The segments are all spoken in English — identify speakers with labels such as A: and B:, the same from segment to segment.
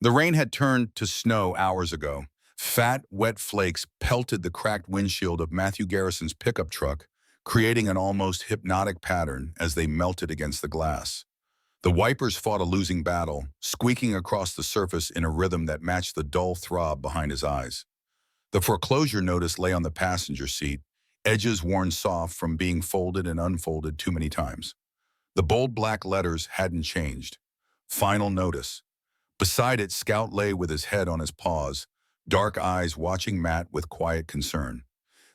A: The rain had turned to snow hours ago. Fat, wet flakes pelted the cracked windshield of Matthew Garrison's pickup truck, creating an almost hypnotic pattern as they melted against the glass. The wipers fought a losing battle, squeaking across the surface in a rhythm that matched the dull throb behind his eyes. The foreclosure notice lay on the passenger seat, edges worn soft from being folded and unfolded too many times. The bold black letters hadn't changed. Final notice. Beside it, Scout lay with his head on his paws, dark eyes watching Matt with quiet concern.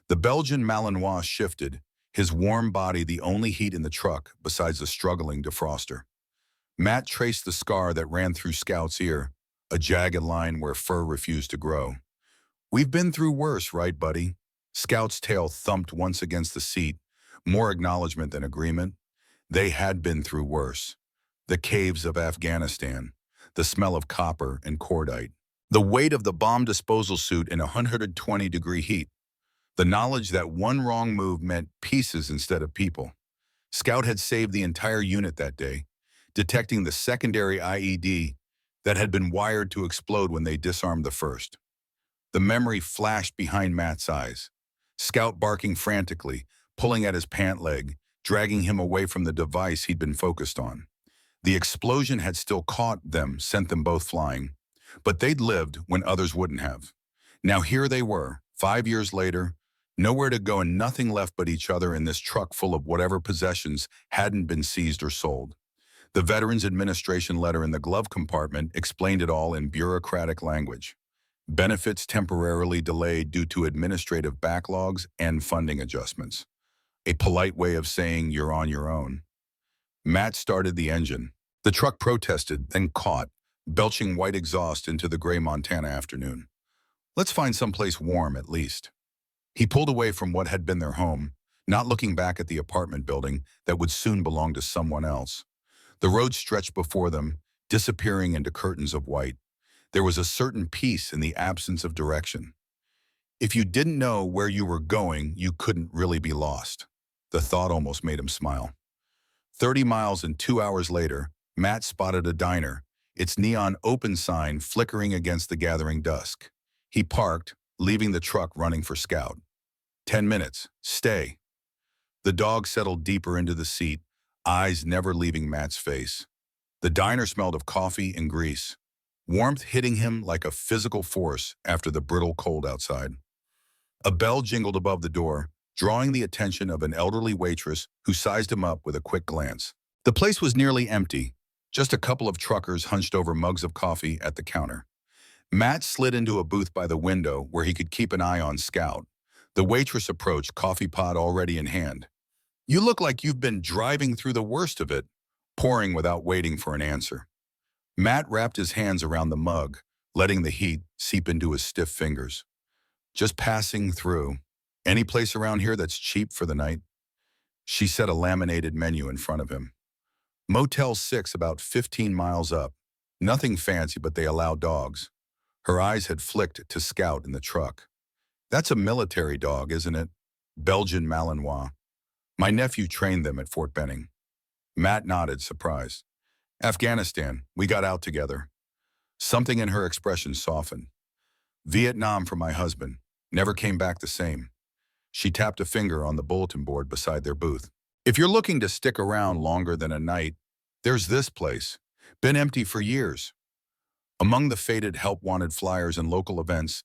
A: The Belgian Malinois shifted, his warm body the only heat in the truck besides the struggling defroster. Matt traced the scar that ran through Scout's ear, a jagged line where fur refused to grow. "We've been through worse, right, buddy?" Scout's tail thumped once against the seat, more acknowledgement than agreement. They had been through worse. The caves of Afghanistan, the smell of copper and cordite, the weight of the bomb disposal suit in 120-degree heat, the knowledge that one wrong move meant pieces instead of people. Scout had saved the entire unit that day, detecting the secondary IED that had been wired to explode when they disarmed the first. The memory flashed behind Matt's eyes. Scout barking frantically, pulling at his pant leg, dragging him away from the device he'd been focused on. The explosion had still caught them, sent them both flying, but they'd lived when others wouldn't have. Now here they were, 5 years later, nowhere to go and nothing left but each other in this truck full of whatever possessions hadn't been seized or sold. The Veterans Administration letter in the glove compartment explained it all in bureaucratic language. Benefits temporarily delayed due to administrative backlogs and funding adjustments. A polite way of saying you're on your own. Matt started the engine. The truck protested, then caught, belching white exhaust into the gray Montana afternoon. "Let's find someplace warm at least." He pulled away from what had been their home, not looking back at the apartment building that would soon belong to someone else. The road stretched before them, disappearing into curtains of white. There was a certain peace in the absence of direction. If you didn't know where you were going, you couldn't really be lost. The thought almost made him smile. 30 miles and 2 hours later, Matt spotted a diner, its neon open sign flickering against the gathering dusk. He parked, leaving the truck running for Scout. 10 minutes. Stay. The dog settled deeper into the seat, eyes never leaving Matt's face. The diner smelled of coffee and grease, warmth hitting him like a physical force after the brittle cold outside. A bell jingled above the door, drawing the attention of an elderly waitress who sized him up with a quick glance. The place was nearly empty, just a couple of truckers hunched over mugs of coffee at the counter. Matt slid into a booth by the window where he could keep an eye on Scout. The waitress approached, coffee pot already in hand. "You look like you've been driving through the worst of it," pouring without waiting for an answer. Matt wrapped his hands around the mug, letting the heat seep into his stiff fingers. "Just passing through. Any place around here that's cheap for the night?" She set a laminated menu in front of him. "Motel 6 about 15 miles up. Nothing fancy, but they allow dogs." Her eyes had flicked to Scout in the truck. "That's a military dog, isn't it?" "Belgian Malinois. My nephew trained them at Fort Benning." Matt nodded, surprised. "Afghanistan. We got out together." Something in her expression softened. "Vietnam for my husband. Never came back the same." She tapped a finger on the bulletin board beside their booth. "If you're looking to stick around longer than a night, there's this place. Been empty for years." Among the faded help-wanted flyers and local events,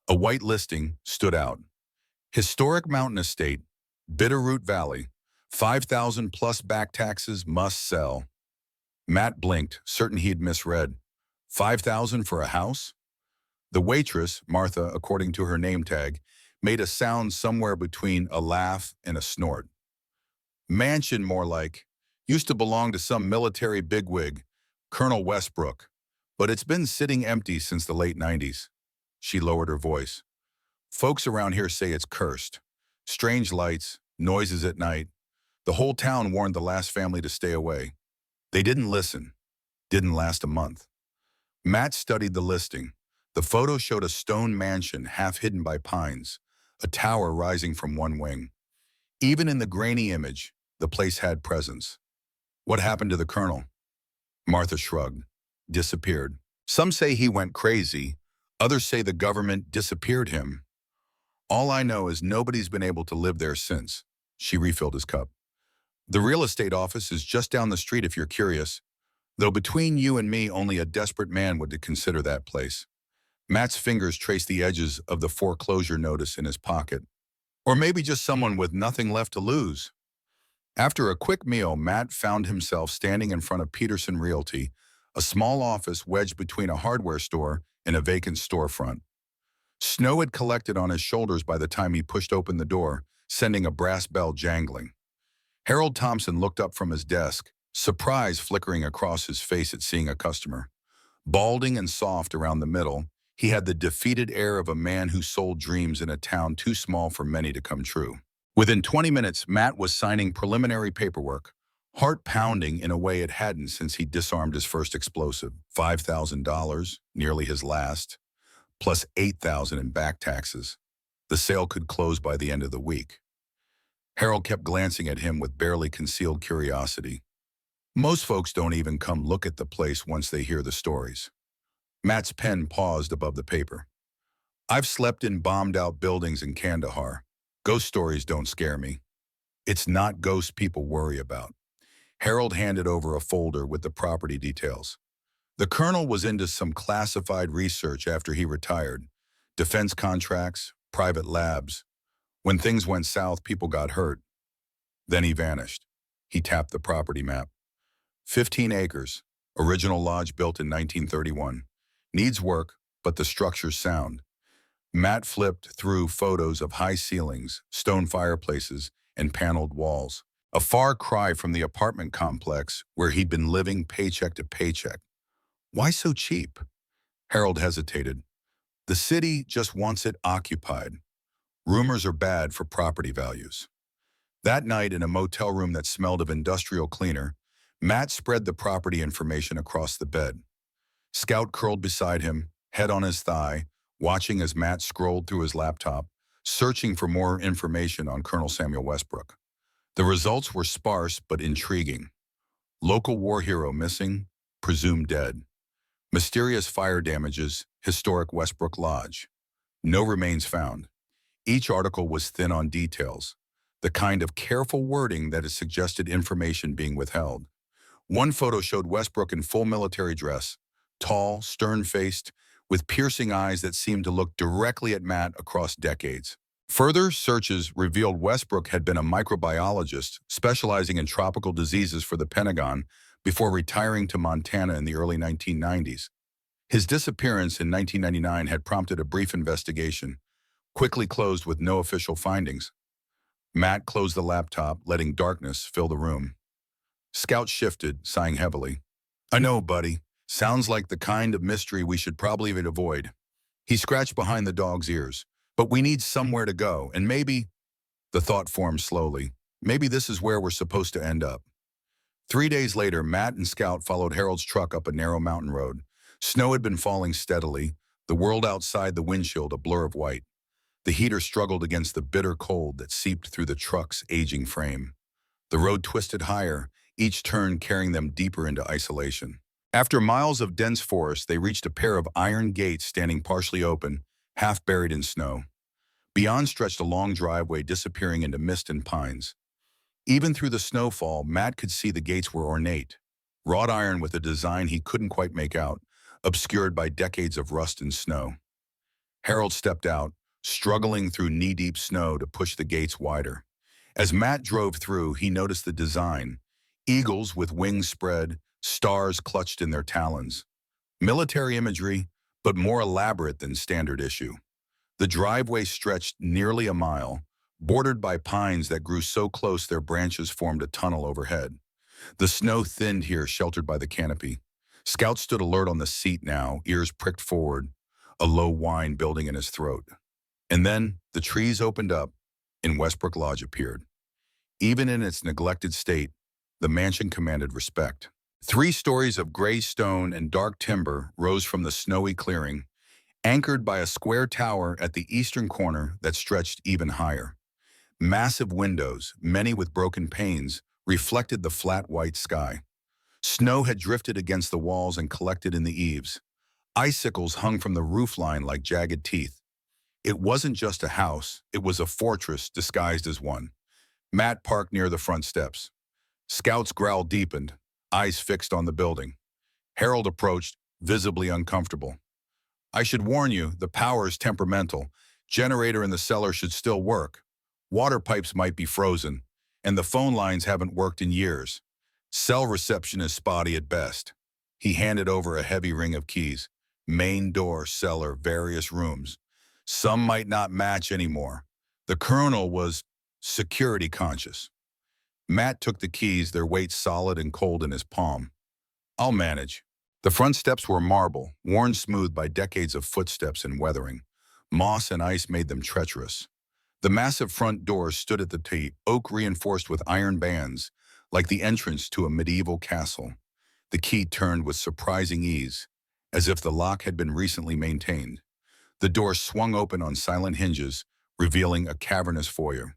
A: a white listing stood out. "Historic mountain estate, Bitterroot Valley, 5,000 plus back taxes, must sell." Matt blinked, certain he'd misread. 5,000 for a house? The waitress, Martha, according to her name tag, made a sound somewhere between a laugh and a snort. "Mansion, more like. Used to belong to some military bigwig, Colonel Westbrook, but it's been sitting empty since the late 90s. She lowered her voice. "Folks around here say it's cursed. Strange lights, noises at night. The whole town warned the last family to stay away. They didn't listen. Didn't last a month." Matt studied the listing. The photo showed a stone mansion half hidden by pines, a tower rising from one wing. Even in the grainy image, the place had presence. "What happened to the colonel?" Martha shrugged. "Disappeared. Some say he went crazy. Others say the government disappeared him. All I know is nobody's been able to live there since. She refilled his cup. The real estate office is just down the street if you're curious, though between you and me, only a desperate man would consider that place. Matt's fingers traced the edges of the foreclosure notice in his pocket. Or maybe just someone with nothing left to lose. After a quick meal, Matt found himself standing in front of Peterson Realty, a small office wedged between a hardware store and a vacant storefront. Snow had collected on his shoulders by the time he pushed open the door, sending a brass bell jangling. Harold Thompson looked up from his desk, surprise flickering across his face at seeing a customer. Balding and soft around the middle, he had the defeated air of a man who sold dreams in a town too small for many to come true. Within 20 minutes, Matt was signing preliminary paperwork, heart pounding in a way it hadn't since he disarmed his first explosive. $5,000, nearly his last, plus $8,000 in back taxes. The sale could close by the end of the week. Harold kept glancing at him with barely concealed curiosity. Most folks don't even come look at the place once they hear the stories. Matt's pen paused above the paper. I've slept in bombed-out buildings in Kandahar. Ghost stories don't scare me. It's not ghosts people worry about. Harold handed over a folder with the property details. The colonel was into some classified research after he retired. Defense contracts, private labs. When things went south, people got hurt. Then he vanished. He tapped the property map. 15 acres. Original lodge built in 1931. Needs work, but the structure's sound. Matt flipped through photos of high ceilings, stone fireplaces, and paneled walls. A far cry from the apartment complex where he'd been living paycheck to paycheck. Why so cheap? Harold hesitated. The city just wants it occupied. Rumors are bad for property values. That night, in a motel room that smelled of industrial cleaner, Matt spread the property information across the bed. Scout curled beside him, head on his thigh, watching as Matt scrolled through his laptop, searching for more information on Colonel Samuel Westbrook. The results were sparse but intriguing. Local war hero missing, presumed dead. Mysterious fire damages, historic Westbrook Lodge. No remains found. Each article was thin on details, the kind of careful wording that had suggested information being withheld. One photo showed Westbrook in full military dress, tall, stern-faced, with piercing eyes that seemed to look directly at Matt across decades. Further searches revealed Westbrook had been a microbiologist specializing in tropical diseases for the Pentagon before retiring to Montana in the early 1990s. His disappearance in 1999 had prompted a brief investigation, quickly closed with no official findings. Matt closed the laptop, letting darkness fill the room. Scout shifted, sighing heavily. I know, buddy. Sounds like the kind of mystery we should probably avoid. He scratched behind the dog's ears. But we need somewhere to go, and maybe, the thought formed slowly, maybe this is where we're supposed to end up. 3 days later, Matt and Scout followed Harold's truck up a narrow mountain road. Snow had been falling steadily, the world outside the windshield a blur of white. The heater struggled against the bitter cold that seeped through the truck's aging frame. The road twisted higher, each turn carrying them deeper into isolation. After miles of dense forest, they reached a pair of iron gates standing partially open, half buried in snow. Beyond stretched a long driveway disappearing into mist and pines. Even through the snowfall, Matt could see the gates were ornate, wrought iron with a design he couldn't quite make out, obscured by decades of rust and snow. Harold stepped out, struggling through knee-deep snow to push the gates wider. As Matt drove through, he noticed the design. Eagles with wings spread, stars clutched in their talons. Military imagery, but more elaborate than standard issue. The driveway stretched nearly a mile, bordered by pines that grew so close their branches formed a tunnel overhead. The snow thinned here, sheltered by the canopy. Scout stood alert on the seat now, ears pricked forward, a low whine building in his throat. And then the trees opened up, and Westbrook Lodge appeared. Even in its neglected state, the mansion commanded respect. 3 stories of gray stone and dark timber rose from the snowy clearing, anchored by a square tower at the eastern corner that stretched even higher. Massive windows, many with broken panes, reflected the flat white sky. Snow had drifted against the walls and collected in the eaves. Icicles hung from the roofline like jagged teeth. It wasn't just a house, it was a fortress disguised as one. Matt parked near the front steps. Scout's growl deepened, eyes fixed on the building. Harold approached, visibly uncomfortable. I should warn you, the power is temperamental. Generator in the cellar should still work. Water pipes might be frozen, and the phone lines haven't worked in years. Cell reception is spotty at best. He handed over a heavy ring of keys. Main door, cellar, various rooms. Some might not match anymore. The colonel was security conscious. Matt took the keys, their weight solid and cold in his palm. I'll manage. The front steps were marble, worn smooth by decades of footsteps and weathering. Moss and ice made them treacherous. The massive front door stood at the T, oak reinforced with iron bands, like the entrance to a medieval castle. The key turned with surprising ease, as if the lock had been recently maintained. The door swung open on silent hinges, revealing a cavernous foyer.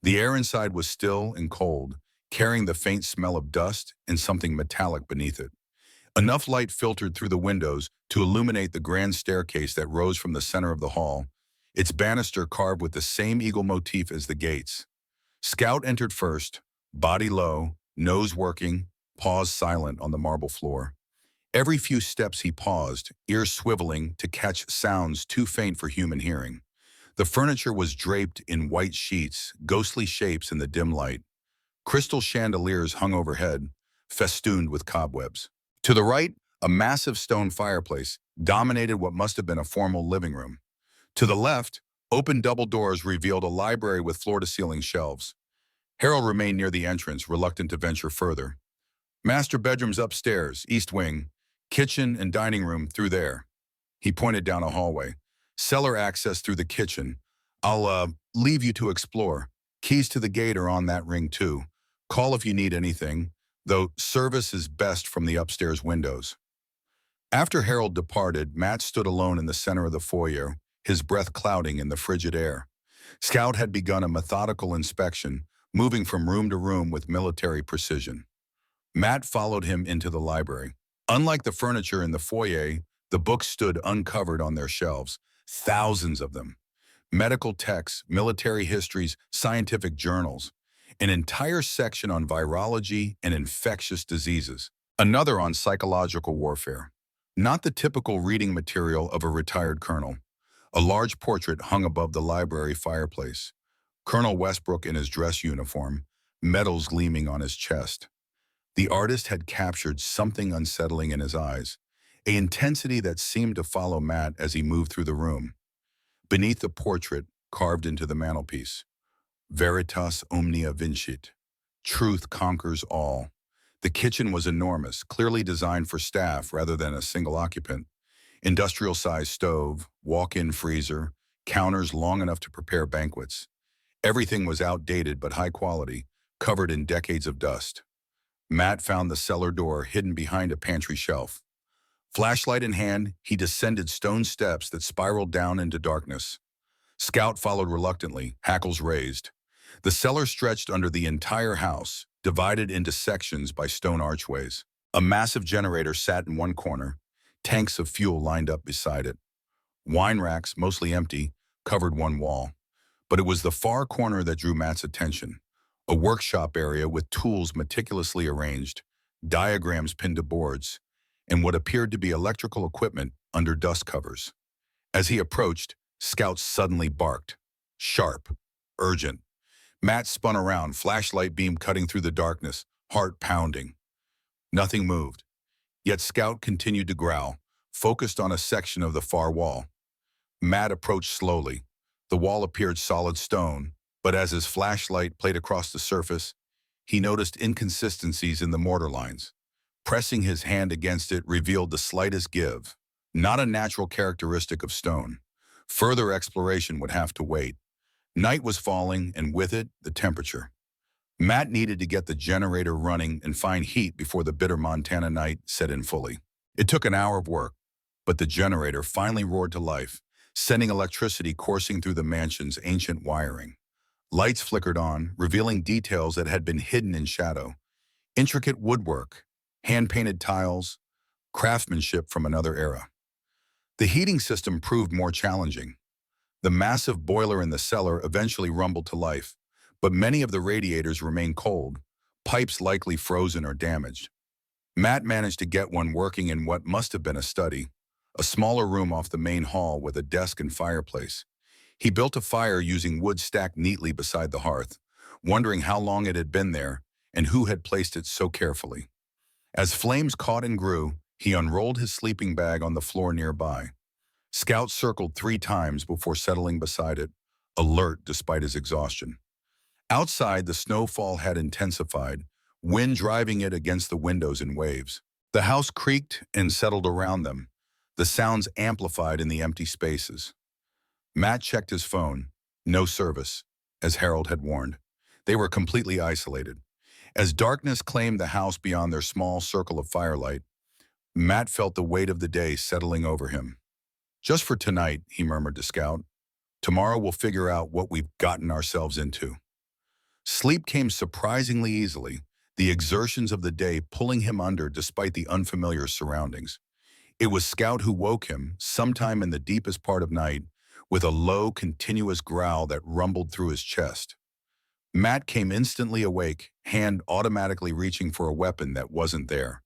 A: The air inside was still and cold, carrying the faint smell of dust and something metallic beneath it. Enough light filtered through the windows to illuminate the grand staircase that rose from the center of the hall, its banister carved with the same eagle motif as the gates. Scout entered first, body low, nose working, paws silent on the marble floor. Every few steps he paused, ears swiveling to catch sounds too faint for human hearing. The furniture was draped in white sheets, ghostly shapes in the dim light. Crystal chandeliers hung overhead, festooned with cobwebs. To the right, a massive stone fireplace dominated what must have been a formal living room. To the left, open double doors revealed a library with floor-to-ceiling shelves. Harold remained near the entrance, reluctant to venture further. Master bedrooms upstairs, east wing, kitchen and dining room through there. He pointed down a hallway. Cellar access through the kitchen. I'll leave you to explore. Keys to the gate are on that ring too. Call if you need anything, though service is best from the upstairs windows. After Harold departed, Matt stood alone in the center of the foyer, his breath clouding in the frigid air. Scout had begun a methodical inspection, moving from room to room with military precision. Matt followed him into the library. Unlike the furniture in the foyer, the books stood uncovered on their shelves, thousands of them. Medical texts, military histories, scientific journals. An entire section on virology and infectious diseases. Another on psychological warfare. Not the typical reading material of a retired colonel. A large portrait hung above the library fireplace. Colonel Westbrook in his dress uniform, medals gleaming on his chest. The artist had captured something unsettling in his eyes, an intensity that seemed to follow Matt as he moved through the room. Beneath the portrait, carved into the mantelpiece, Veritas omnia vincit. Truth conquers all. The kitchen was enormous, clearly designed for staff rather than a single occupant. Industrial-sized stove, walk-in freezer, counters long enough to prepare banquets. Everything was outdated but high quality, covered in decades of dust. Matt found the cellar door hidden behind a pantry shelf. Flashlight in hand, he descended stone steps that spiraled down into darkness. Scout followed reluctantly, hackles raised. The cellar stretched under the entire house, divided into sections by stone archways. A massive generator sat in one corner, tanks of fuel lined up beside it. Wine racks, mostly empty, covered one wall. But it was the far corner that drew Matt's attention. A workshop area with tools meticulously arranged, diagrams pinned to boards, and what appeared to be electrical equipment under dust covers. As he approached, Scout suddenly barked. Sharp. Urgent. Matt spun around, flashlight beam cutting through the darkness, heart pounding. Nothing moved. Yet Scout continued to growl, focused on a section of the far wall. Matt approached slowly. The wall appeared solid stone, but as his flashlight played across the surface, he noticed inconsistencies in the mortar lines. Pressing his hand against it revealed the slightest give, not a natural characteristic of stone. Further exploration would have to wait. Night was falling, and with it, the temperature. Matt needed to get the generator running and find heat before the bitter Montana night set in fully. It took an hour of work, but the generator finally roared to life, sending electricity coursing through the mansion's ancient wiring. Lights flickered on, revealing details that had been hidden in shadow. Intricate woodwork, hand-painted tiles, craftsmanship from another era. The heating system proved more challenging. The massive boiler in the cellar eventually rumbled to life, but many of the radiators remained cold, pipes likely frozen or damaged. Matt managed to get one working in what must have been a study, a smaller room off the main hall with a desk and fireplace. He built a fire using wood stacked neatly beside the hearth, wondering how long it had been there and who had placed it so carefully. As flames caught and grew, he unrolled his sleeping bag on the floor nearby. Scout circled 3 times before settling beside it, alert despite his exhaustion. Outside, the snowfall had intensified, wind driving it against the windows in waves. The house creaked and settled around them, the sounds amplified in the empty spaces. Matt checked his phone. No service, as Harold had warned. They were completely isolated. As darkness claimed the house beyond their small circle of firelight, Matt felt the weight of the day settling over him. "Just for tonight," he murmured to Scout. "Tomorrow we'll figure out what we've gotten ourselves into." Sleep came surprisingly easily, the exertions of the day pulling him under despite the unfamiliar surroundings. It was Scout who woke him, sometime in the deepest part of night, with a low, continuous growl that rumbled through his chest. Matt came instantly awake, hand automatically reaching for a weapon that wasn't there.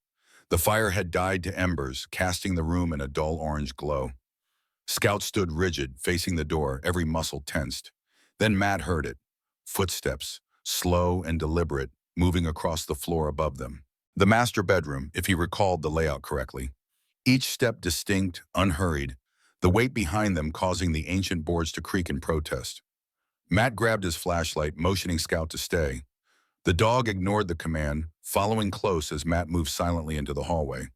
A: The fire had died to embers, casting the room in a dull orange glow. Scout stood rigid, facing the door, every muscle tensed. Then Matt heard it. Footsteps, slow and deliberate, moving across the floor above them. The master bedroom, if he recalled the layout correctly. Each step distinct, unhurried, the weight behind them causing the ancient boards to creak in protest. Matt grabbed his flashlight, motioning Scout to stay. The dog ignored the command, following close as Matt moved silently into the hallway.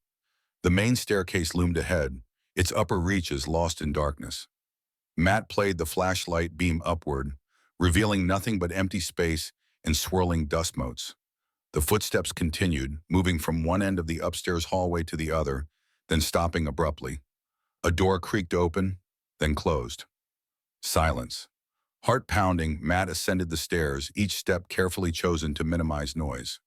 A: The main staircase loomed ahead, its upper reaches lost in darkness. Matt played the flashlight beam upward, revealing nothing but empty space and swirling dust motes. The footsteps continued, moving from one end of the upstairs hallway to the other, then stopping abruptly. A door creaked open, then closed. Silence. Heart pounding, Matt ascended the stairs, each step carefully chosen to minimize noise.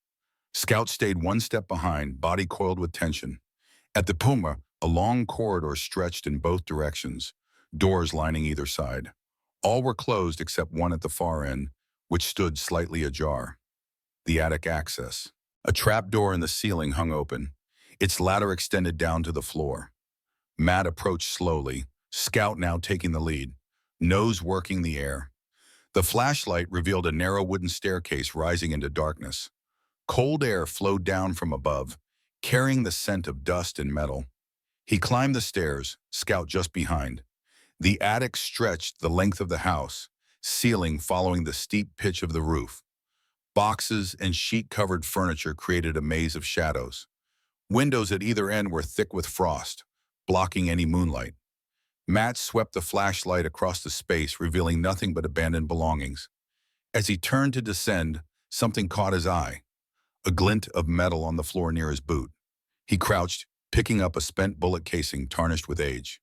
A: Scout stayed one step behind, body coiled with tension. At the Puma, a long corridor stretched in both directions, doors lining either side. All were closed except one at the far end, which stood slightly ajar. The attic access. A trapdoor in the ceiling hung open, its ladder extended down to the floor. Matt approached slowly, Scout now taking the lead, nose working the air. The flashlight revealed a narrow wooden staircase rising into darkness. Cold air flowed down from above, carrying the scent of dust and metal. He climbed the stairs, Scout just behind. The attic stretched the length of the house, ceiling following the steep pitch of the roof. Boxes and sheet-covered furniture created a maze of shadows. Windows at either end were thick with frost, blocking any moonlight. Matt swept the flashlight across the space, revealing nothing but abandoned belongings. As he turned to descend, something caught his eye, a glint of metal on the floor near his boot. He crouched, picking up a spent bullet casing tarnished with age.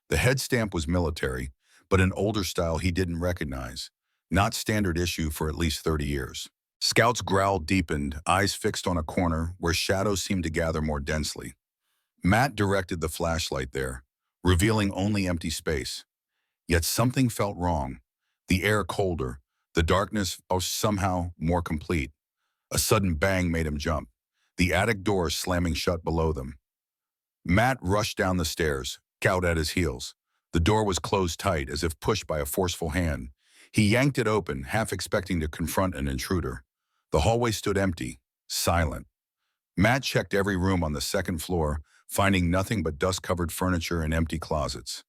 A: The head stamp was military, but an older style he didn't recognize, not standard issue for at least 30 years. Scout's growl deepened, eyes fixed on a corner where shadows seemed to gather more densely. Matt directed the flashlight there, revealing only empty space. Yet something felt wrong. The air colder, the darkness somehow more complete. A sudden bang made him jump, the attic door slamming shut below them. Matt rushed down the stairs, Scout at his heels. The door was closed tight, as if pushed by a forceful hand. He yanked it open, half expecting to confront an intruder. The hallway stood empty, silent. Matt checked every room on the second floor, finding nothing but dust-covered furniture and empty closets.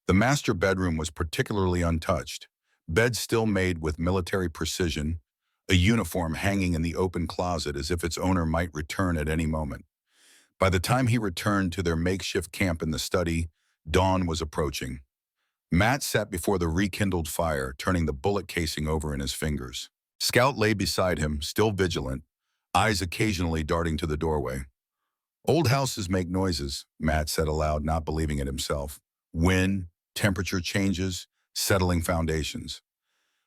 A: The master bedroom was particularly untouched, bed still made with military precision, a uniform hanging in the open closet as if its owner might return at any moment. By the time he returned to their makeshift camp in the study, dawn was approaching. Matt sat before the rekindled fire, turning the bullet casing over in his fingers. Scout lay beside him, still vigilant, eyes occasionally darting to the doorway. "Old houses make noises," Matt said aloud, not believing it himself. "Wind, temperature changes, settling foundations."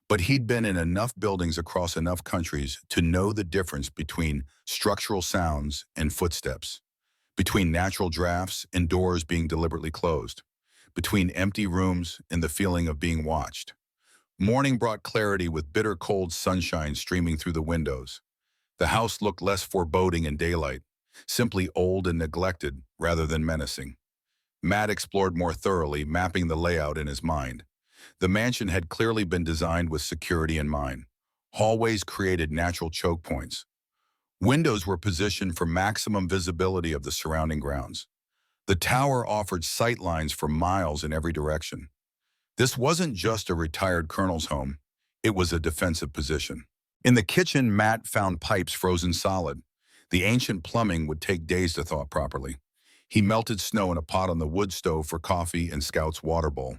A: But he'd been in enough buildings across enough countries to know the difference between structural sounds and footsteps, between natural drafts and doors being deliberately closed. between empty rooms and the feeling of being watched. Morning brought clarity with bitter cold sunshine streaming through the windows. The house looked less foreboding in daylight, simply old and neglected rather than menacing. Matt explored more thoroughly, mapping the layout in his mind. The mansion had clearly been designed with security in mind. Hallways created natural choke points. Windows were positioned for maximum visibility of the surrounding grounds. The tower offered sight lines for miles in every direction. This wasn't just a retired colonel's home, it was a defensive position. In the kitchen, Matt found pipes frozen solid. The ancient plumbing would take days to thaw properly. He melted snow in a pot on the wood stove for coffee and Scout's water bowl.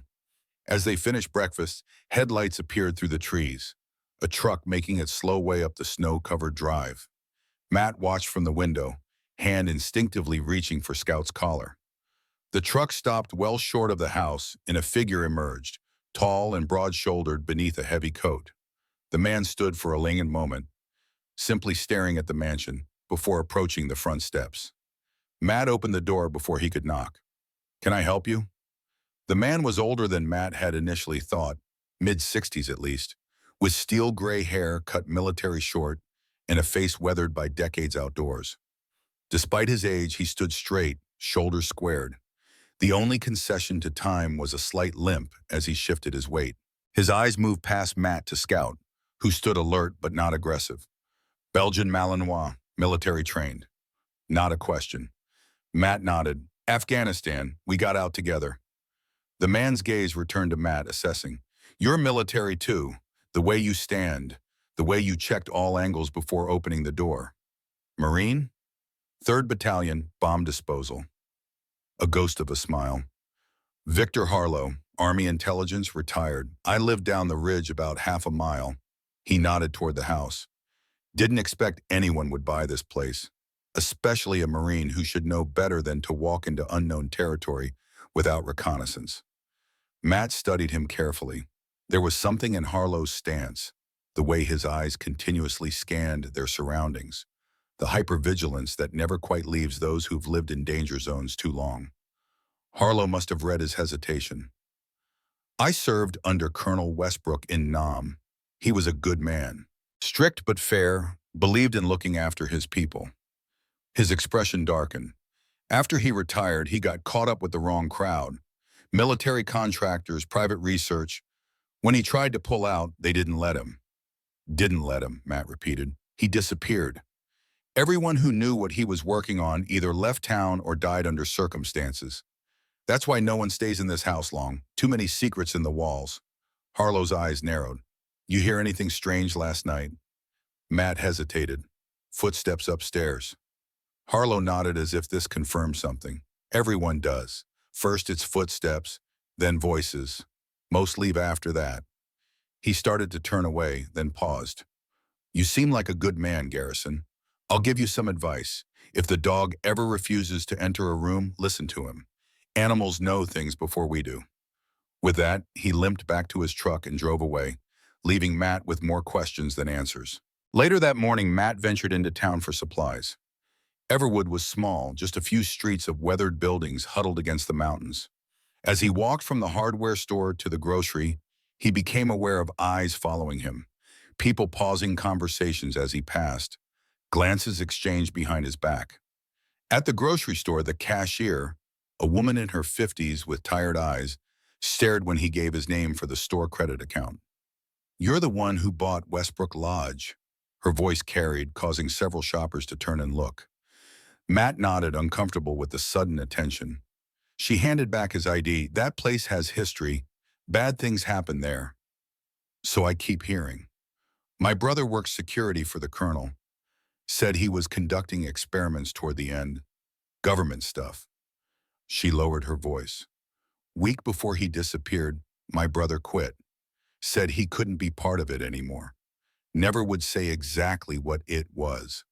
A: As they finished breakfast, headlights appeared through the trees, a truck making its slow way up the snow-covered drive. Matt watched from the window, hand instinctively reaching for Scout's collar. The truck stopped well short of the house, and a figure emerged, tall and broad-shouldered beneath a heavy coat. The man stood for a lingering moment, simply staring at the mansion, before approaching the front steps. Matt opened the door before he could knock. "Can I help you?" The man was older than Matt had initially thought, mid-60s at least, with steel gray hair cut military short and a face weathered by decades outdoors. Despite his age, he stood straight, shoulders squared. The only concession to time was a slight limp as he shifted his weight. His eyes moved past Matt to Scout, who stood alert but not aggressive. Belgian Malinois, military trained. Not a question. Matt nodded. "Afghanistan, we got out together." The man's gaze returned to Matt, assessing. "You're military too, the way you stand, the way you checked all angles before opening the door." "Marine?" "3rd Battalion, Bomb Disposal." A ghost of a smile. "Victor Harlow, Army Intelligence, retired. I lived down the ridge about half a mile." He nodded toward the house. "Didn't expect anyone would buy this place, especially a Marine who should know better than to walk into unknown territory without reconnaissance." Matt studied him carefully. There was something in Harlow's stance, the way his eyes continuously scanned their surroundings, the hypervigilance that never quite leaves those who've lived in danger zones too long. Harlow must have read his hesitation. "I served under Colonel Westbrook in Nam. He was a good man. Strict but fair, believed in looking after his people." His expression darkened. "After he retired, he got caught up with the wrong crowd. Military contractors, private research. When he tried to pull out, they didn't let him." "Didn't let him," Matt repeated. "He disappeared. Everyone who knew what he was working on either left town or died under circumstances. That's why no one stays in this house long. Too many secrets in the walls." Harlow's eyes narrowed. "You hear anything strange last night?" Matt hesitated. "Footsteps upstairs." Harlow nodded as if this confirmed something. "Everyone does. First it's footsteps, then voices. Most leave after that." He started to turn away, then paused. "You seem like a good man, Garrison. I'll give you some advice. If the dog ever refuses to enter a room, listen to him. Animals know things before we do." With that, he limped back to his truck and drove away, leaving Matt with more questions than answers. Later that morning, Matt ventured into town for supplies. Everwood was small, just a few streets of weathered buildings huddled against the mountains. As he walked from the hardware store to the grocery, he became aware of eyes following him, people pausing conversations as he passed, glances exchanged behind his back. At the grocery store, the cashier, a woman in her 50s with tired eyes, stared when he gave his name for the store credit account. "You're the one who bought Westbrook Lodge," her voice carried, causing several shoppers to turn and look. Matt nodded, uncomfortable with the sudden attention. She handed back his ID. "That place has history. Bad things happen there." "So I keep hearing. My brother works security for the colonel. Said he was conducting experiments toward the end. Government stuff." She lowered her voice. "Week before he disappeared, my brother quit. Said he couldn't be part of it anymore. Never would say exactly what it was."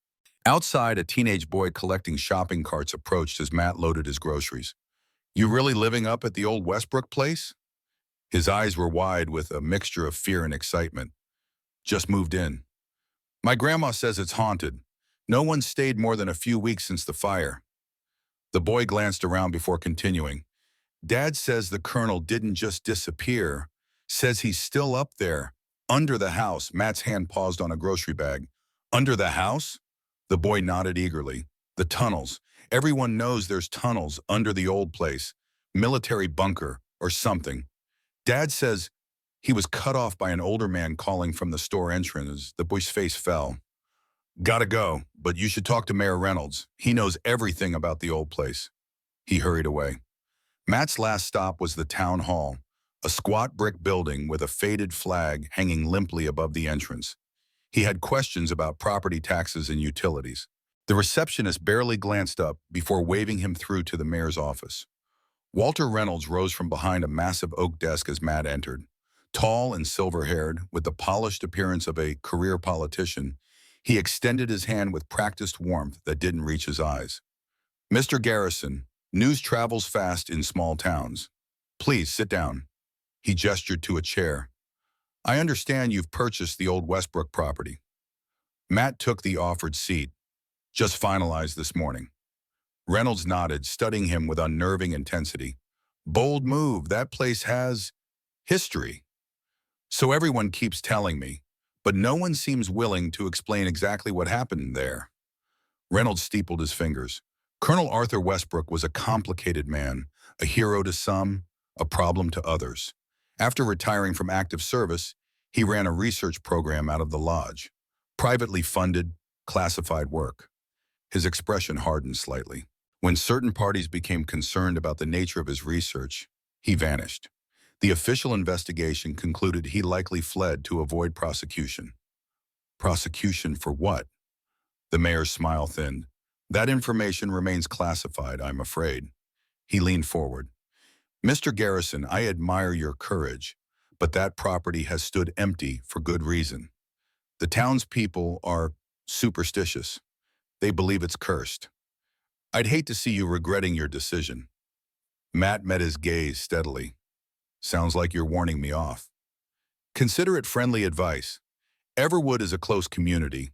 A: Outside, a teenage boy collecting shopping carts approached as Matt loaded his groceries. "You really living up at the old Westbrook place?" His eyes were wide with a mixture of fear and excitement. "Just moved in. My grandma says it's haunted. No one stayed more than a few weeks since the fire." The boy glanced around before continuing. Dad says the colonel didn't just disappear, says he's still up there, under the house. Matt's hand paused on a grocery bag. Under the house? The boy nodded eagerly. The tunnels. Everyone knows there's tunnels under the old place. Military bunker or something. Dad says he was cut off by an older man calling from the store entrance. The boy's face fell. Gotta go, but you should talk to Mayor Reynolds. He knows everything about the old place. He hurried away. Matt's last stop was the town hall, a squat brick building with a faded flag hanging limply above the entrance. He had questions about property taxes and utilities. The receptionist barely glanced up before waving him through to the mayor's office. Walter Reynolds rose from behind a massive oak desk as Matt entered. Tall and silver-haired, with the polished appearance of a career politician, he extended his hand with practiced warmth that didn't reach his eyes. Mr. Garrison, news travels fast in small towns. Please sit down. He gestured to a chair. I understand you've purchased the old Westbrook property. Matt took the offered seat. Just finalized this morning. Reynolds nodded, studying him with unnerving intensity. Bold move. That place has history. So everyone keeps telling me, but no one seems willing to explain exactly what happened there. Reynolds steepled his fingers. Colonel Arthur Westbrook was a complicated man, a hero to some, a problem to others. After retiring from active service, he ran a research program out of the lodge. Privately funded, classified work. His expression hardened slightly. When certain parties became concerned about the nature of his research, he vanished. The official investigation concluded he likely fled to avoid prosecution. Prosecution for what? The mayor's smile thinned. That information remains classified, I'm afraid. He leaned forward. Mr. Garrison, I admire your courage, but that property has stood empty for good reason. The townspeople are superstitious. They believe it's cursed. I'd hate to see you regretting your decision. Matt met his gaze steadily. Sounds like you're warning me off. Consider it friendly advice. Everwood is a close community.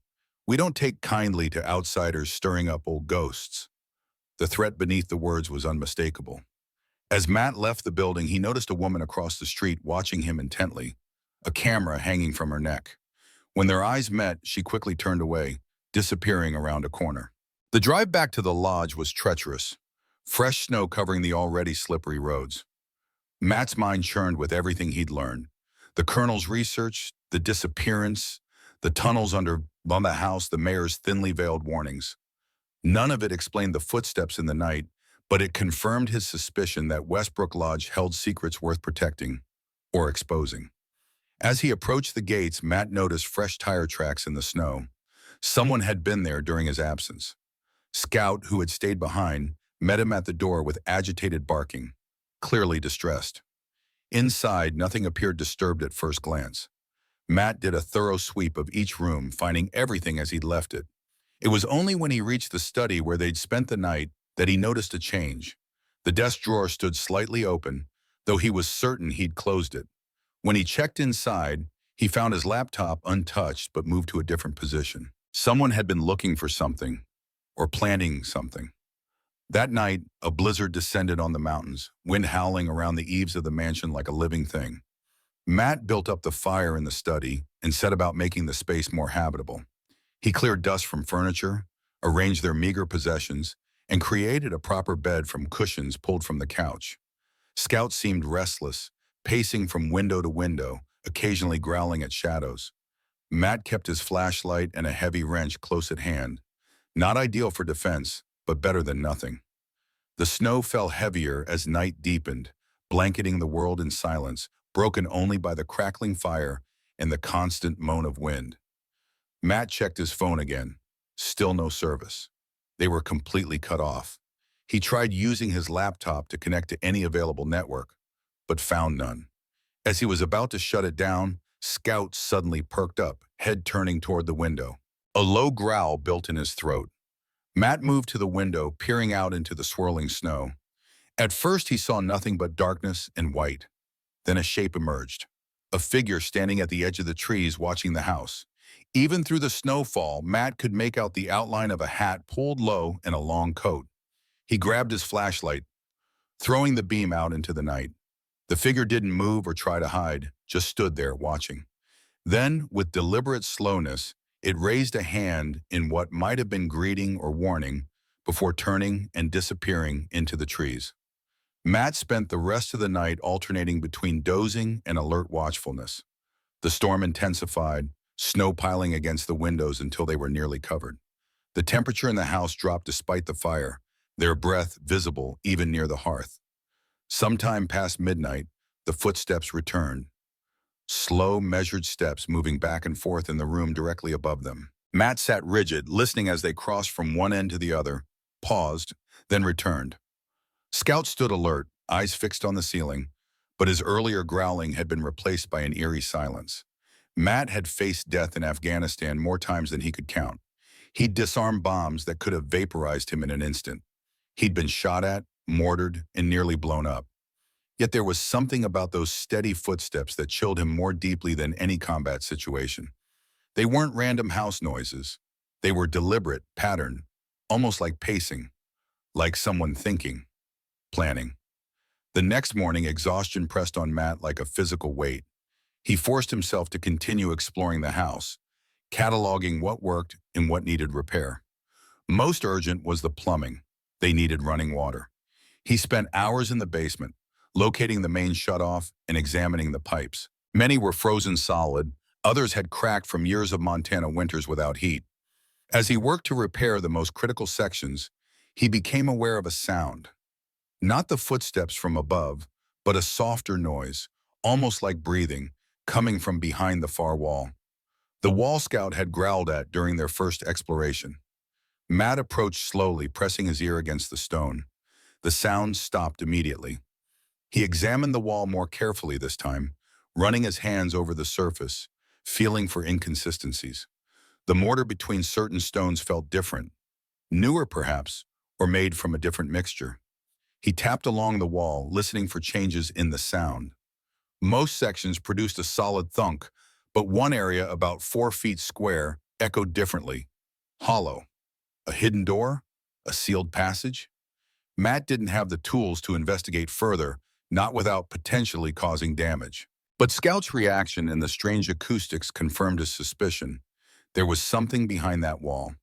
A: We don't take kindly to outsiders stirring up old ghosts. The threat beneath the words was unmistakable. As Matt left the building, he noticed a woman across the street watching him intently, a camera hanging from her neck. When their eyes met, she quickly turned away, disappearing around a corner. The drive back to the lodge was treacherous, fresh snow covering the already slippery roads. Matt's mind churned with everything he'd learned. The colonel's research, the disappearance, the tunnels under the house, the mayor's thinly veiled warnings. None of it explained the footsteps in the night, but it confirmed his suspicion that Westbrook Lodge held secrets worth protecting or exposing. As he approached the gates, Matt noticed fresh tire tracks in the snow. Someone had been there during his absence. Scout, who had stayed behind, met him at the door with agitated barking, clearly distressed. Inside, nothing appeared disturbed at first glance. Matt did a thorough sweep of each room, finding everything as he'd left it. It was only when he reached the study where they'd spent the night that he noticed a change. The desk drawer stood slightly open, though he was certain he'd closed it. When he checked inside, he found his laptop untouched but moved to a different position. Someone had been looking for something, or planning something. That night, a blizzard descended on the mountains, wind howling around the eaves of the mansion like a living thing. Matt built up the fire in the study and set about making the space more habitable. He cleared dust from furniture, arranged their meager possessions, and created a proper bed from cushions pulled from the couch. Scout seemed restless, pacing from window to window, occasionally growling at shadows. Matt kept his flashlight and a heavy wrench close at hand. Not ideal for defense, but better than nothing. The snow fell heavier as night deepened, blanketing the world in silence, broken only by the crackling fire and the constant moan of wind. Matt checked his phone again. Still no service. They were completely cut off. He tried using his laptop to connect to any available network, but found none. As he was about to shut it down, Scout suddenly perked up, head turning toward the window. A low growl built in his throat. Matt moved to the window, peering out into the swirling snow. At first, he saw nothing but darkness and white. Then a shape emerged, a figure standing at the edge of the trees watching the house. Even through the snowfall, Matt could make out the outline of a hat pulled low and a long coat. He grabbed his flashlight. throwing the beam out into the night. The figure didn't move or try to hide, just stood there watching. Then, with deliberate slowness, it raised a hand in what might have been greeting or warning before turning and disappearing into the trees. Matt spent the rest of the night alternating between dozing and alert watchfulness. The storm intensified, snow piling against the windows until they were nearly covered. The temperature in the house dropped despite the fire, their breath visible even near the hearth. Sometime past midnight, the footsteps returned. Slow, measured steps moving back and forth in the room directly above them. Matt sat rigid, listening as they crossed from one end to the other, paused, then returned. Scout stood alert, eyes fixed on the ceiling, but his earlier growling had been replaced by an eerie silence. Matt had faced death in Afghanistan more times than he could count. He'd disarmed bombs that could have vaporized him in an instant. He'd been shot at, mortared, and nearly blown up. Yet there was something about those steady footsteps that chilled him more deeply than any combat situation. They weren't random house noises. They were deliberate, patterned, almost like pacing, like someone thinking, planning. The next morning, exhaustion pressed on Matt like a physical weight. He forced himself to continue exploring the house, cataloging what worked and what needed repair. Most urgent was the plumbing. They needed running water. He spent hours in the basement, locating the main shutoff and examining the pipes. Many were frozen solid, others had cracked from years of Montana winters without heat. As he worked to repair the most critical sections, he became aware of a sound. Not the footsteps from above, but a softer noise, almost like breathing, coming from behind the far wall. The wall scout had growled at during their first exploration. Matt approached slowly, pressing his ear against the stone. The sound stopped immediately. He examined the wall more carefully this time, running his hands over the surface, feeling for inconsistencies. The mortar between certain stones felt different, newer perhaps, or made from a different mixture. He tapped along the wall, listening for changes in the sound. Most sections produced a solid thunk, but one area about 4 feet square echoed differently. Hollow. A hidden door? A sealed passage? Matt didn't have the tools to investigate further, not without potentially causing damage. But Scout's reaction and the strange acoustics confirmed his suspicion. There was something behind that wall.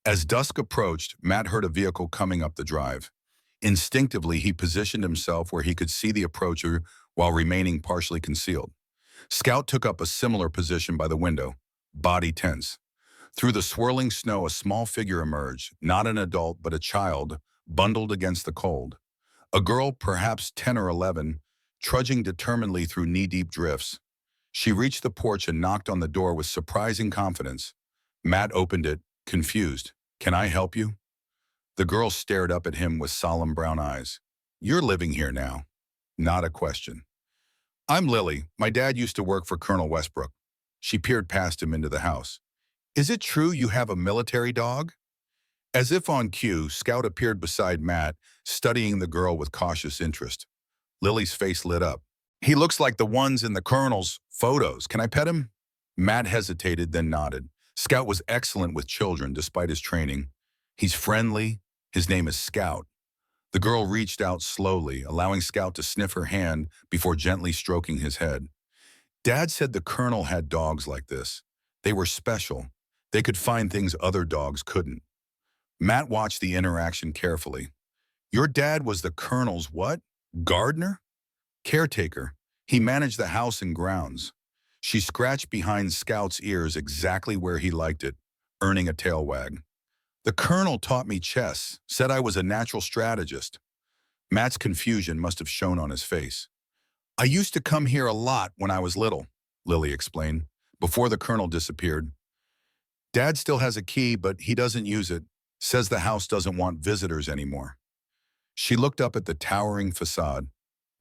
A: As dusk approached, Matt heard a vehicle coming up the drive. Instinctively, he positioned himself where he could see the approacher while remaining partially concealed. Scout took up a similar position by the window, body tense. Through the swirling snow, a small figure emerged, not an adult but a child, bundled against the cold. A girl, perhaps 10 or 11, trudging determinedly through knee-deep drifts. She reached the porch and knocked on the door with surprising confidence. Matt opened it, confused. "Can I help you?" The girl stared up at him with solemn brown eyes. "You're living here now." Not a question. "I'm Lily. My dad used to work for Colonel Westbrook." She peered past him into the house. "Is it true you have a military dog?" As if on cue, Scout appeared beside Matt, studying the girl with cautious interest. Lily's face lit up. "He looks like the ones in the Colonel's photos. Can I pet him?" Matt hesitated, then nodded. Scout was excellent with children despite his training. He's friendly. His name is Scout. The girl reached out slowly, allowing Scout to sniff her hand before gently stroking his head. "Dad said the Colonel had dogs like this. They were special. They could find things other dogs couldn't." Matt watched the interaction carefully. "Your dad was the Colonel's what? Gardener?" "Caretaker. He managed the house and grounds." She scratched behind Scout's ears exactly where he liked it, earning a tail wag. "The Colonel taught me chess, said I was a natural strategist." Matt's confusion must have shown on his face. "I used to come here a lot when I was little," Lily explained, before the Colonel disappeared. "Dad still has a key, but he doesn't use it. Says the house doesn't want visitors anymore." She looked up at the towering facade.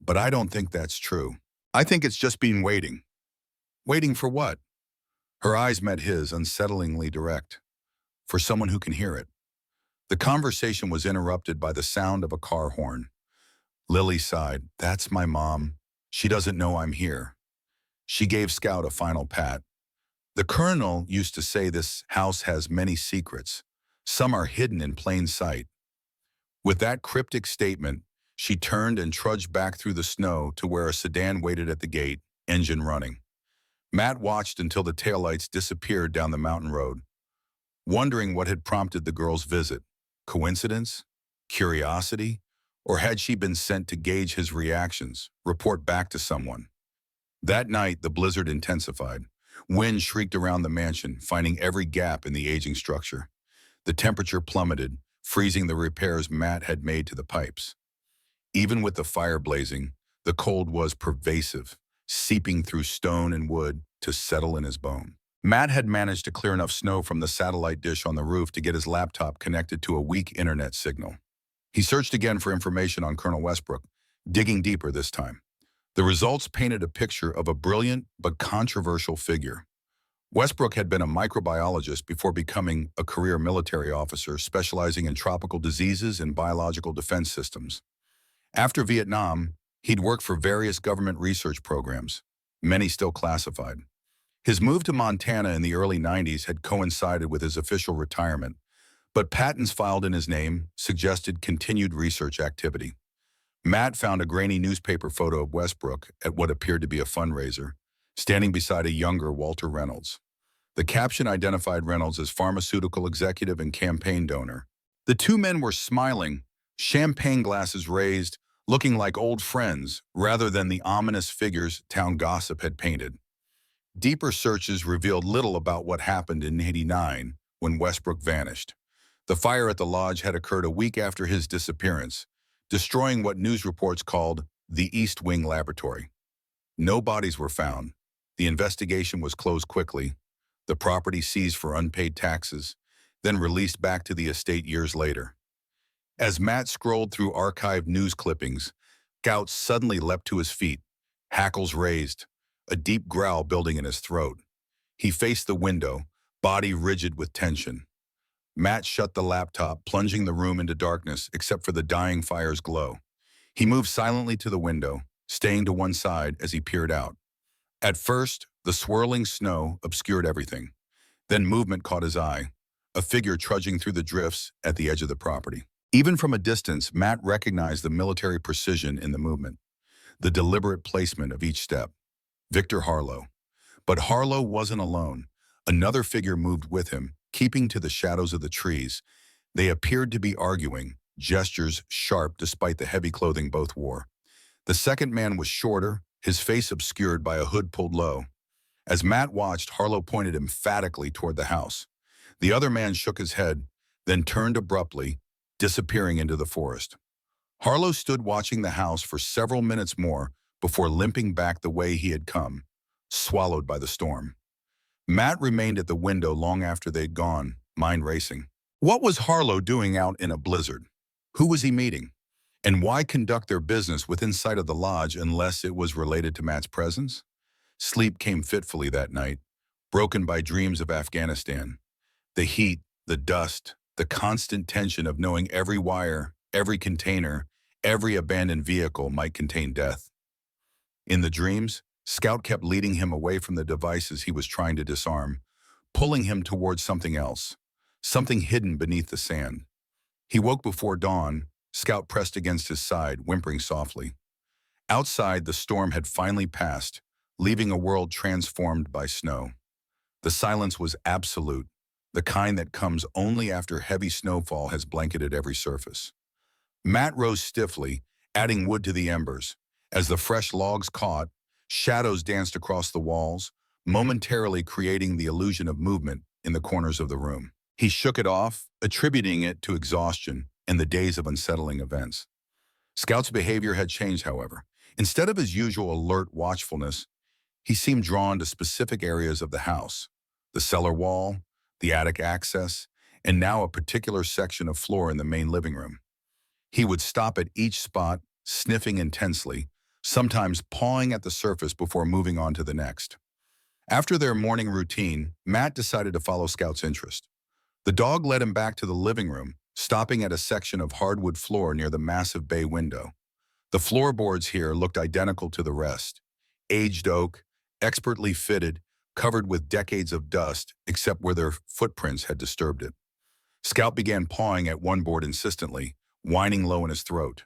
A: "But I don't think that's true. I think it's just been waiting." "Waiting for what?" Her eyes met his, unsettlingly direct. "For someone who can hear it." The conversation was interrupted by the sound of a car horn. Lily sighed. "That's my mom. She doesn't know I'm here." She gave Scout a final pat. "The Colonel used to say this house has many secrets. Some are hidden in plain sight." With that cryptic statement, She turned and trudged back through the snow to where a sedan waited at the gate, engine running. Matt watched until the taillights disappeared down the mountain road, wondering what had prompted the girl's visit. Coincidence? Curiosity? Or had she been sent to gauge his reactions, report back to someone? That night, the blizzard intensified. Wind shrieked around the mansion, finding every gap in the aging structure. The temperature plummeted, freezing the repairs Matt had made to the pipes. Even with the fire blazing, the cold was pervasive, seeping through stone and wood to settle in his bone. Matt had managed to clear enough snow from the satellite dish on the roof to get his laptop connected to a weak internet signal. He searched again for information on Colonel Westbrook, digging deeper this time. The results painted a picture of a brilliant but controversial figure. Westbrook had been a microbiologist before becoming a career military officer specializing in tropical diseases and biological defense systems. After Vietnam, he'd worked for various government research programs, many still classified. His move to Montana in the early 90s had coincided with his official retirement, but patents filed in his name suggested continued research activity. Matt found a grainy newspaper photo of Westbrook at what appeared to be a fundraiser, standing beside a younger Walter Reynolds. The caption identified Reynolds as pharmaceutical executive and campaign donor. The two men were smiling, champagne glasses raised, looking like old friends rather than the ominous figures town gossip had painted. Deeper searches revealed little about what happened in '89 when Westbrook vanished. The fire at the lodge had occurred a week after his disappearance, destroying what news reports called the East Wing Laboratory. No bodies were found. The investigation was closed quickly, the property seized for unpaid taxes, then released back to the estate years later. As Matt scrolled through archived news clippings, Gout suddenly leapt to his feet, hackles raised, a deep growl building in his throat. He faced the window, body rigid with tension. Matt shut the laptop, plunging the room into darkness except for the dying fire's glow. He moved silently to the window, staying to one side as he peered out. At first, the swirling snow obscured everything. Then movement caught his eye, a figure trudging through the drifts at the edge of the property. Even from a distance, Matt recognized the military precision in the movement, the deliberate placement of each step. Victor Harlow. But Harlow wasn't alone. Another figure moved with him, keeping to the shadows of the trees. They appeared to be arguing, gestures sharp despite the heavy clothing both wore. The second man was shorter, his face obscured by a hood pulled low. As Matt watched, Harlow pointed emphatically toward the house. The other man shook his head, then turned abruptly, disappearing into the forest. Harlow stood watching the house for several minutes more before limping back the way he had come, swallowed by the storm. Matt remained at the window long after they'd gone, mind racing. What was Harlow doing out in a blizzard? Who was he meeting? And why conduct their business within sight of the lodge unless it was related to Matt's presence? Sleep came fitfully that night, broken by dreams of Afghanistan. The heat, the dust, the constant tension of knowing every wire, every container, every abandoned vehicle might contain death. In the dreams, Scout kept leading him away from the devices he was trying to disarm, pulling him towards something else, something hidden beneath the sand. He woke before dawn, Scout pressed against his side, whimpering softly. Outside, the storm had finally passed, leaving a world transformed by snow. The silence was absolute, the kind that comes only after heavy snowfall has blanketed every surface. Matt rose stiffly, adding wood to the embers. As the fresh logs caught, shadows danced across the walls, momentarily creating the illusion of movement in the corners of the room. He shook it off, attributing it to exhaustion and the days of unsettling events. Scout's behavior had changed, however. Instead of his usual alert watchfulness, he seemed drawn to specific areas of the house: the cellar wall, the attic access, and now a particular section of floor in the main living room. He would stop at each spot, sniffing intensely, sometimes pawing at the surface before moving on to the next. After their morning routine, Matt decided to follow Scout's interest. The dog led him back to the living room, stopping at a section of hardwood floor near the massive bay window. The floorboards here looked identical to the rest: aged oak, expertly fitted, covered with decades of dust, except where their footprints had disturbed it. Scout began pawing at one board insistently, whining low in his throat.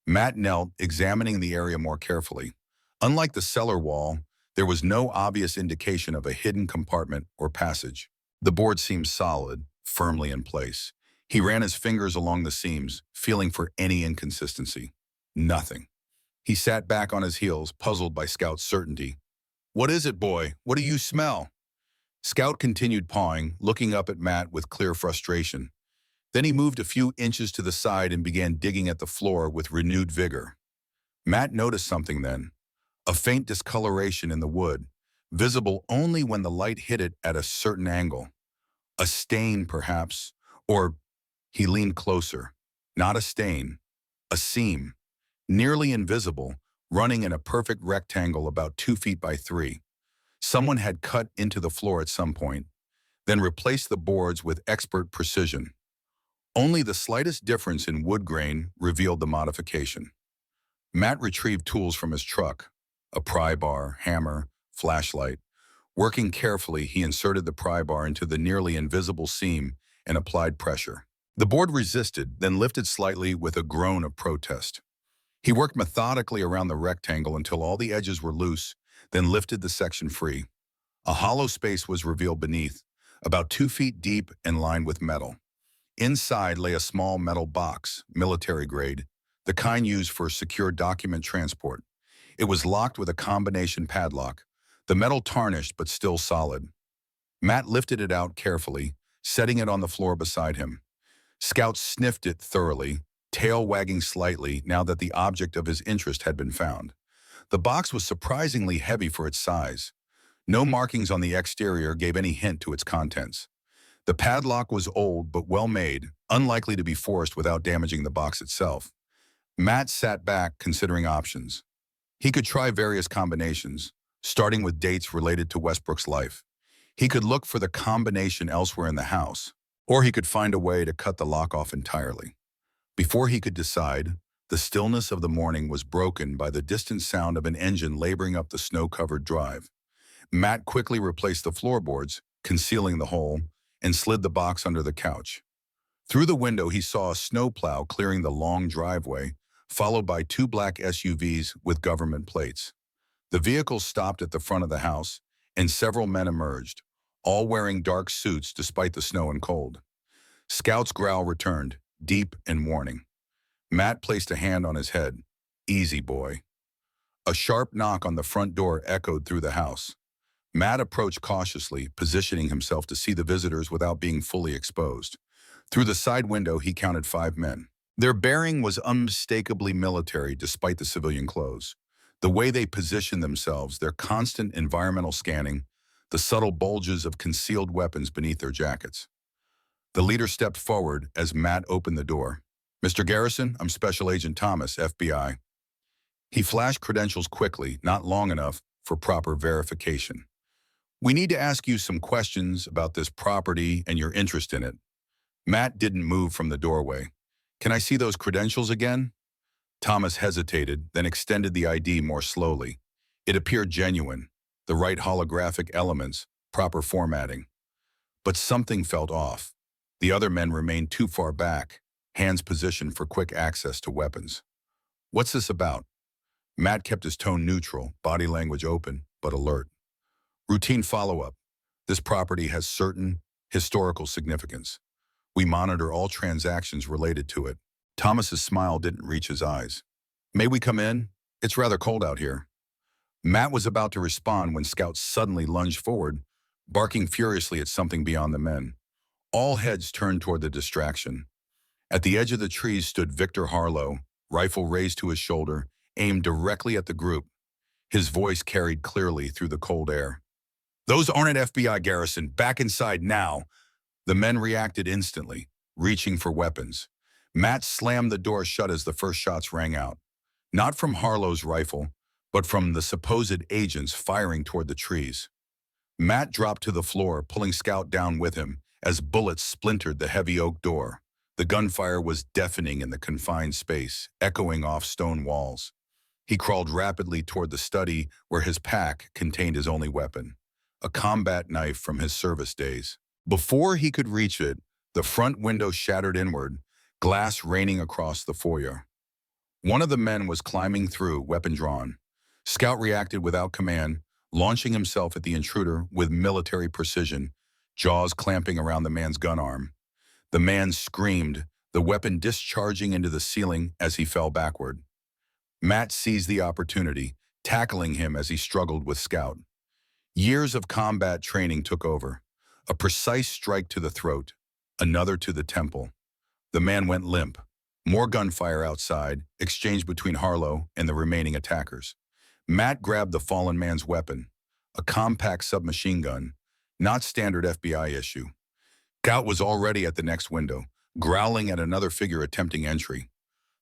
A: Matt knelt, examining the area more carefully. Unlike the cellar wall, there was no obvious indication of a hidden compartment or passage. The board seemed solid, firmly in place. He ran his fingers along the seams, feeling for any inconsistency. Nothing. He sat back on his heels, puzzled by Scout's certainty. "What is it, boy? What do you smell?" Scout continued pawing, looking up at Matt with clear frustration. Then he moved a few inches to the side and began digging at the floor with renewed vigor. Matt noticed something then, a faint discoloration in the wood, visible only when the light hit it at a certain angle. A stain, perhaps, or he leaned closer. Not a stain, a seam, nearly invisible, running in a perfect rectangle about 2 feet by 3. Someone had cut into the floor at some point, then replaced the boards with expert precision. Only the slightest difference in wood grain revealed the modification. Matt retrieved tools from his truck, a pry bar, hammer, flashlight. Working carefully, he inserted the pry bar into the nearly invisible seam and applied pressure. The board resisted, then lifted slightly with a groan of protest. He worked methodically around the rectangle until all the edges were loose, then lifted the section free. A hollow space was revealed beneath, about 2 feet deep and lined with metal. Inside lay a small metal box, military grade, the kind used for secure document transport. It was locked with a combination padlock, the metal tarnished but still solid. Matt lifted it out carefully, setting it on the floor beside him. Scout sniffed it thoroughly, tail wagging slightly now that the object of his interest had been found. The box was surprisingly heavy for its size. No markings on the exterior gave any hint to its contents. The padlock was old but well made, unlikely to be forced without damaging the box itself. Matt sat back, considering options. He could try various combinations, starting with dates related to Westbrook's life. He could look for the combination elsewhere in the house, or he could find a way to cut the lock off entirely. Before he could decide, the stillness of the morning was broken by the distant sound of an engine laboring up the snow-covered drive. Matt quickly replaced the floorboards, concealing the hole, and slid the box under the couch. Through the window, he saw a snowplow clearing the long driveway, followed by 2 black SUVs with government plates. The vehicles stopped at the front of the house, and several men emerged, all wearing dark suits despite the snow and cold. Scout's growl returned, deep and warning. Matt placed a hand on his head. "Easy, boy." A sharp knock on the front door echoed through the house. Matt approached cautiously, positioning himself to see the visitors without being fully exposed. Through the side window, he counted 5 men. Their bearing was unmistakably military despite the civilian clothes. The way they positioned themselves, their constant environmental scanning, the subtle bulges of concealed weapons beneath their jackets. The leader stepped forward as Matt opened the door. "Mr. Garrison, I'm Special Agent Thomas, FBI." He flashed credentials quickly, not long enough for proper verification. "We need to ask you some questions about this property and your interest in it." Matt didn't move from the doorway. "Can I see those credentials again?" Thomas hesitated, then extended the ID more slowly. It appeared genuine, the right holographic elements, proper formatting. But something felt off. The other men remained too far back, hands positioned for quick access to weapons. "What's this about?" Matt kept his tone neutral, body language open, but alert. "Routine follow-up. This property has certain historical significance. We monitor all transactions related to it." Thomas's smile didn't reach his eyes. "May we come in? It's rather cold out here." Matt was about to respond when Scout suddenly lunged forward, barking furiously at something beyond the men. All heads turned toward the distraction. At the edge of the trees stood Victor Harlow, rifle raised to his shoulder, aimed directly at the group. His voice carried clearly through the cold air. "Those aren't at FBI, Garrison. Back inside now." The men reacted instantly, reaching for weapons. Matt slammed the door shut as the first shots rang out. Not from Harlow's rifle, but from the supposed agents firing toward the trees. Matt dropped to the floor, pulling Scout down with him as bullets splintered the heavy oak door. The gunfire was deafening in the confined space, echoing off stone walls. He crawled rapidly toward the study where his pack contained his only weapon, a combat knife from his service days. Before he could reach it, the front window shattered inward, glass raining across the foyer. One of the men was climbing through, weapon drawn. Scout reacted without command, launching himself at the intruder with military precision, jaws clamping around the man's gun arm. The man screamed, the weapon discharging into the ceiling as he fell backward. Matt seized the opportunity, tackling him as he struggled with Scout. Years of combat training took over. A precise strike to the throat, another to the temple. The man went limp. More gunfire outside, exchanged between Harlow and the remaining attackers. Matt grabbed the fallen man's weapon, a compact submachine gun, not standard FBI issue. Scout was already at the next window, growling at another figure attempting entry.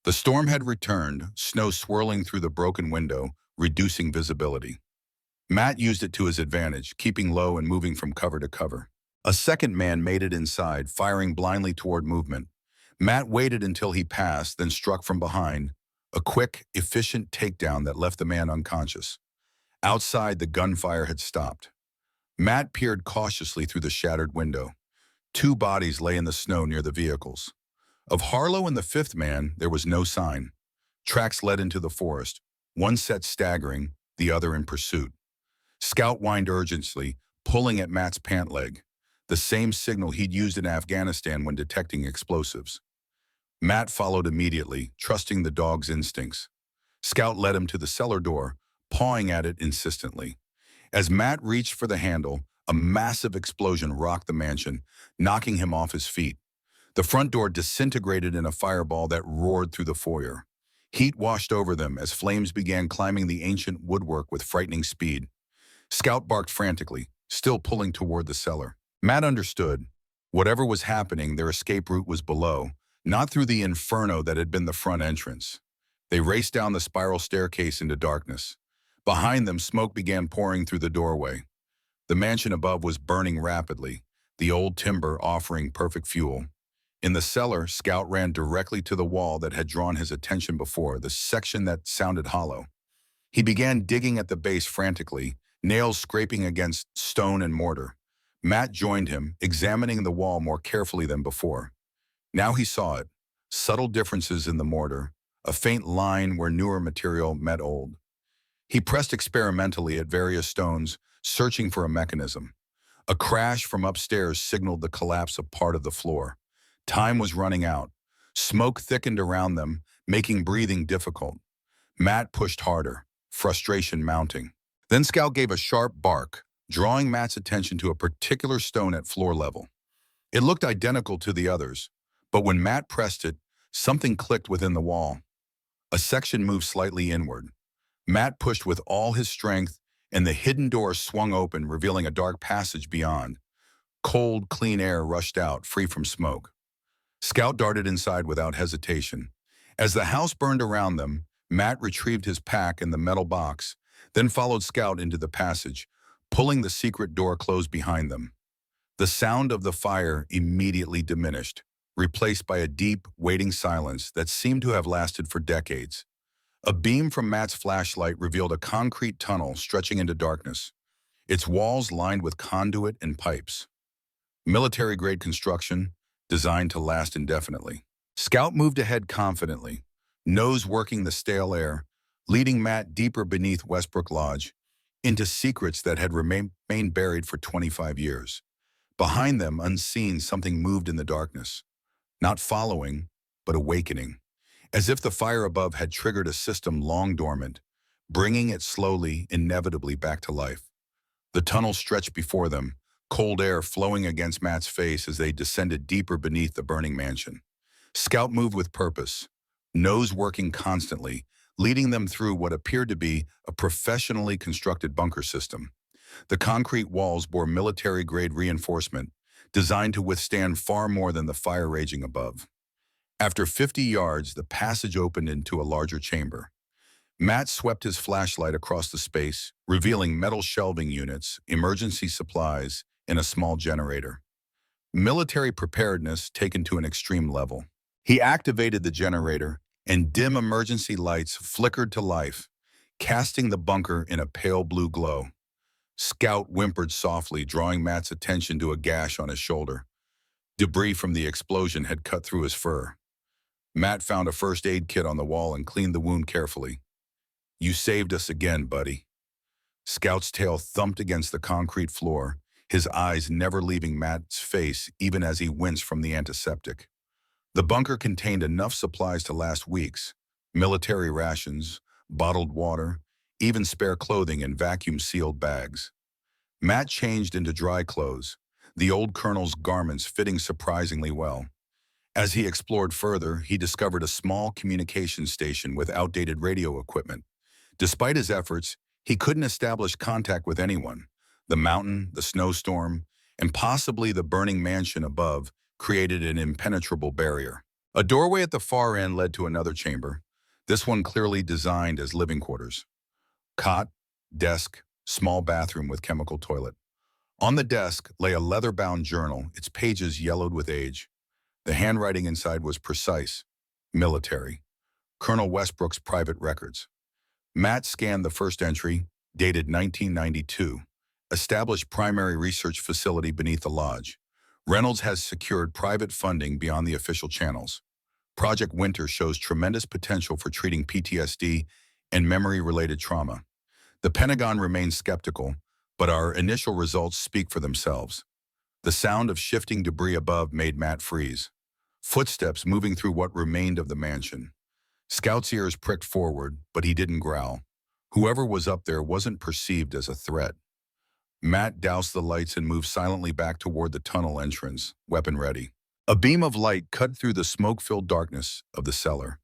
A: The storm had returned, snow swirling through the broken window, reducing visibility. Matt used it to his advantage, keeping low and moving from cover to cover. A second man made it inside, firing blindly toward movement. Matt waited until he passed, then struck from behind, a quick, efficient takedown that left the man unconscious. Outside, the gunfire had stopped. Matt peered cautiously through the shattered window. Two bodies lay in the snow near the vehicles. Of Harlow and the fifth man, there was no sign. Tracks led into the forest, one set staggering, the other in pursuit. Scout whined urgently, pulling at Matt's pant leg, the same signal he'd used in Afghanistan when detecting explosives. Matt followed immediately, trusting the dog's instincts. Scout led him to the cellar door, pawing at it insistently. As Matt reached for the handle, a massive explosion rocked the mansion, knocking him off his feet. The front door disintegrated in a fireball that roared through the foyer. Heat washed over them as flames began climbing the ancient woodwork with frightening speed. Scout barked frantically, still pulling toward the cellar. Matt understood. Whatever was happening, their escape route was below, not through the inferno that had been the front entrance. They raced down the spiral staircase into darkness. Behind them, smoke began pouring through the doorway. The mansion above was burning rapidly, the old timber offering perfect fuel. In the cellar, Scout ran directly to the wall that had drawn his attention before, the section that sounded hollow. He began digging at the base frantically, nails scraping against stone and mortar. Matt joined him, examining the wall more carefully than before. Now he saw it, subtle differences in the mortar, a faint line where newer material met old. He pressed experimentally at various stones, searching for a mechanism. A crash from upstairs signaled the collapse of part of the floor. Time was running out. Smoke thickened around them, making breathing difficult. Matt pushed harder, frustration mounting. Then Scout gave a sharp bark, drawing Matt's attention to a particular stone at floor level. It looked identical to the others, but when Matt pressed it, something clicked within the wall. A section moved slightly inward. Matt pushed with all his strength, and the hidden door swung open, revealing a dark passage beyond. Cold, clean air rushed out, free from smoke. Scout darted inside without hesitation. As the house burned around them, Matt retrieved his pack and the metal box, then followed Scout into the passage, pulling the secret door closed behind them. The sound of the fire immediately diminished, replaced by a deep, waiting silence that seemed to have lasted for decades. A beam from Matt's flashlight revealed a concrete tunnel stretching into darkness, its walls lined with conduit and pipes. Military-grade construction, designed to last indefinitely. Scout moved ahead confidently, nose working the stale air, leading Matt deeper beneath Westbrook Lodge, into secrets that had remained buried for 25 years. Behind them, unseen, something moved in the darkness. Not following, but awakening. As if the fire above had triggered a system long dormant, bringing it slowly, inevitably back to life. The tunnel stretched before them, cold air flowing against Matt's face as they descended deeper beneath the burning mansion. Scout moved with purpose, nose working constantly, leading them through what appeared to be a professionally constructed bunker system. The concrete walls bore military-grade reinforcement, designed to withstand far more than the fire raging above. After 50 yards, the passage opened into a larger chamber. Matt swept his flashlight across the space, revealing metal shelving units, emergency supplies, and a small generator. Military preparedness taken to an extreme level. He activated the generator, and dim emergency lights flickered to life, casting the bunker in a pale blue glow. Scout whimpered softly, drawing Matt's attention to a gash on his shoulder. Debris from the explosion had cut through his fur. Matt found a first aid kit on the wall and cleaned the wound carefully. "You saved us again, buddy." Scout's tail thumped against the concrete floor, his eyes never leaving Matt's face even as he winced from the antiseptic. The bunker contained enough supplies to last weeks: military rations, bottled water, even spare clothing in vacuum-sealed bags. Matt changed into dry clothes, the old colonel's garments fitting surprisingly well. As he explored further, he discovered a small communication station with outdated radio equipment. Despite his efforts, he couldn't establish contact with anyone. The mountain, the snowstorm, and possibly the burning mansion above created an impenetrable barrier. A doorway at the far end led to another chamber, this one clearly designed as living quarters. Cot, desk, small bathroom with chemical toilet. On the desk lay a leather-bound journal, its pages yellowed with age. The handwriting inside was precise, military. Colonel Westbrook's private records. Matt scanned the first entry, dated 1992. Established primary research facility beneath the lodge. Reynolds has secured private funding beyond the official channels. Project Winter shows tremendous potential for treating PTSD and memory-related trauma. The Pentagon remains skeptical, but our initial results speak for themselves. The sound of shifting debris above made Matt freeze. Footsteps moving through what remained of the mansion. Scout's ears pricked forward, but he didn't growl. Whoever was up there wasn't perceived as a threat. Matt doused the lights and moved silently back toward the tunnel entrance, weapon ready. A beam of light cut through the smoke-filled darkness of the cellar.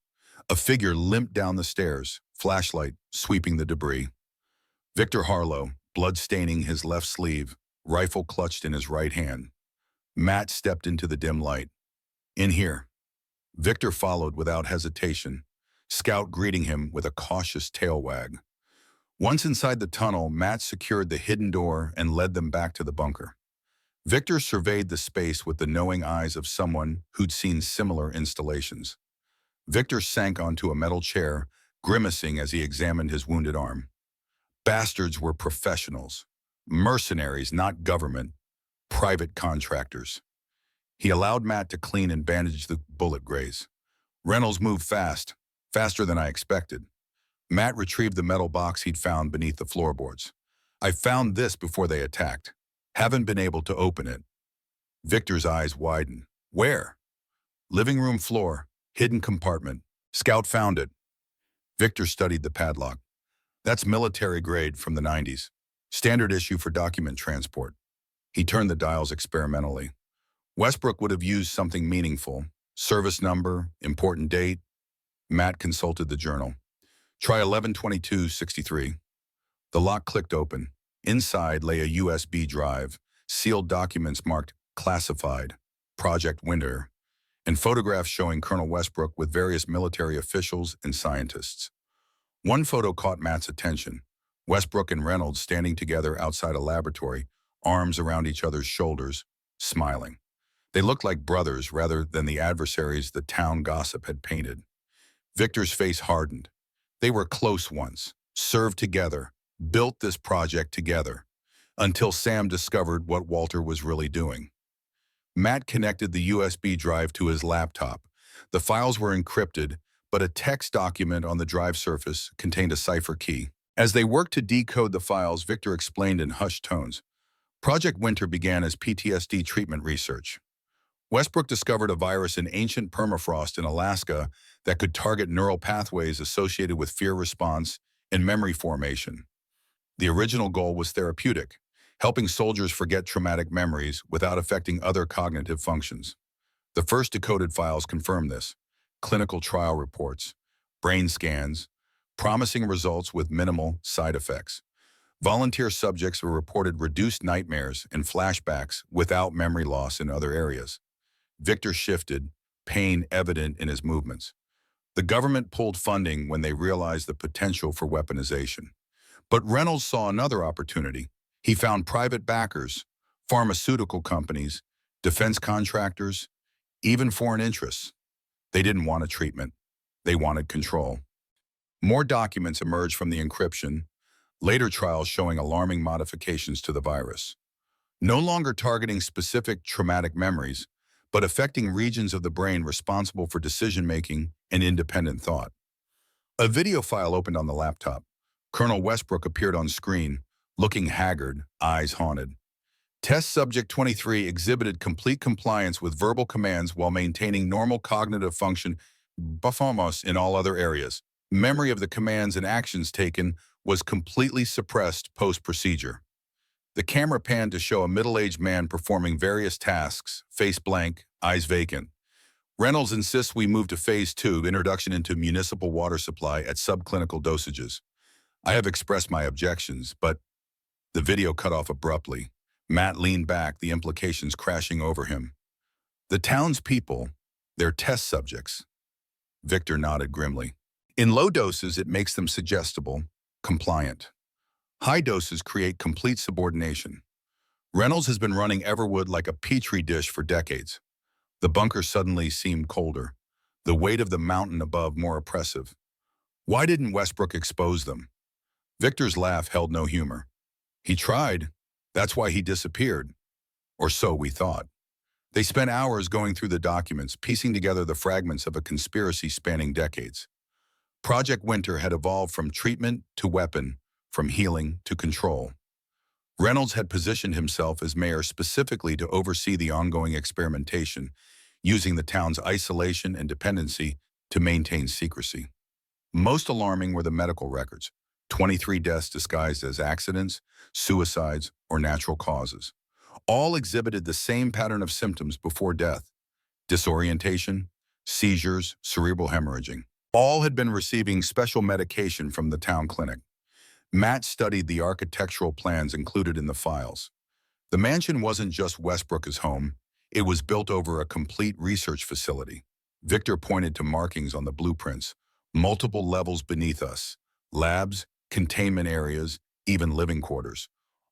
A: A figure limped down the stairs, flashlight sweeping the debris. Victor Harlow, blood staining his left sleeve, rifle clutched in his right hand. Matt stepped into the dim light. "In here." Victor followed without hesitation, Scout greeting him with a cautious tail wag. Once inside the tunnel, Matt secured the hidden door and led them back to the bunker. Victor surveyed the space with the knowing eyes of someone who'd seen similar installations. Victor sank onto a metal chair, grimacing as he examined his wounded arm. Bastards were professionals. Mercenaries, not government. Private contractors. He allowed Matt to clean and bandage the bullet graze. Reynolds moved fast, faster than I expected. Matt retrieved the metal box he'd found beneath the floorboards. "I found this before they attacked. Haven't been able to open it." Victor's eyes widened. "Where?" "Living room floor, hidden compartment. Scout found it." Victor studied the padlock. "That's military grade from the 90s. Standard issue for document transport." He turned the dials experimentally. Westbrook would have used something meaningful. Service number, important date. Matt consulted the journal. "Try 11/22/63. The lock clicked open. Inside lay a USB drive, sealed documents marked classified, Project Winter, and photographs showing Colonel Westbrook with various military officials and scientists. One photo caught Matt's attention. Westbrook and Reynolds standing together outside a laboratory, arms around each other's shoulders, smiling. They looked like brothers rather than the adversaries the town gossip had painted. Victor's face hardened. They were close once, served together, built this project together, until Sam discovered what Walter was really doing. Matt connected the USB drive to his laptop. The files were encrypted, but a text document on the drive surface contained a cipher key. As they worked to decode the files, Victor explained in hushed tones. Project Winter began as PTSD treatment research. Westbrook discovered a virus in ancient permafrost in Alaska that could target neural pathways associated with fear response and memory formation. The original goal was therapeutic, helping soldiers forget traumatic memories without affecting other cognitive functions. The first decoded files confirmed this: clinical trial reports, brain scans, promising results with minimal side effects. Volunteer subjects were reported reduced nightmares and flashbacks without memory loss in other areas. Victor shifted, pain evident in his movements. The government pulled funding when they realized the potential for weaponization. But Reynolds saw another opportunity. He found private backers, pharmaceutical companies, defense contractors, even foreign interests. They didn't want a treatment. They wanted control. More documents emerged from the encryption, later trials showing alarming modifications to the virus. No longer targeting specific traumatic memories, but affecting regions of the brain responsible for decision-making and independent thought. A video file opened on the laptop. Colonel Westbrook appeared on screen, looking haggard, eyes haunted. Test subject 23 exhibited complete compliance with verbal commands while maintaining normal cognitive function, performance in all other areas. Memory of the commands and actions taken was completely suppressed post-procedure. The camera panned to show a middle-aged man performing various tasks, face blank, eyes vacant. Reynolds insists we move to Phase 2, introduction into municipal water supply at subclinical dosages. I have expressed my objections, but the video cut off abruptly. Matt leaned back, the implications crashing over him. The townspeople, they're test subjects. Victor nodded grimly. In low doses, it makes them suggestible, compliant. High doses create complete subordination. Reynolds has been running Everwood like a petri dish for decades. The bunker suddenly seemed colder, the weight of the mountain above more oppressive. Why didn't Westbrook expose them? Victor's laugh held no humor. He tried. That's why he disappeared. Or so we thought. They spent hours going through the documents, piecing together the fragments of a conspiracy spanning decades. Project Winter had evolved from treatment to weapon, from healing to control. Reynolds had positioned himself as mayor specifically to oversee the ongoing experimentation, using the town's isolation and dependency to maintain secrecy. Most alarming were the medical records, 23 deaths disguised as accidents, suicides, or natural causes. All exhibited the same pattern of symptoms before death: disorientation, seizures, cerebral hemorrhaging. All had been receiving special medication from the town clinic. Matt studied the architectural plans included in the files. The mansion wasn't just Westbrook's home. It was built over a complete research facility. Victor pointed to markings on the blueprints, multiple levels beneath us, labs, containment areas, even living quarters,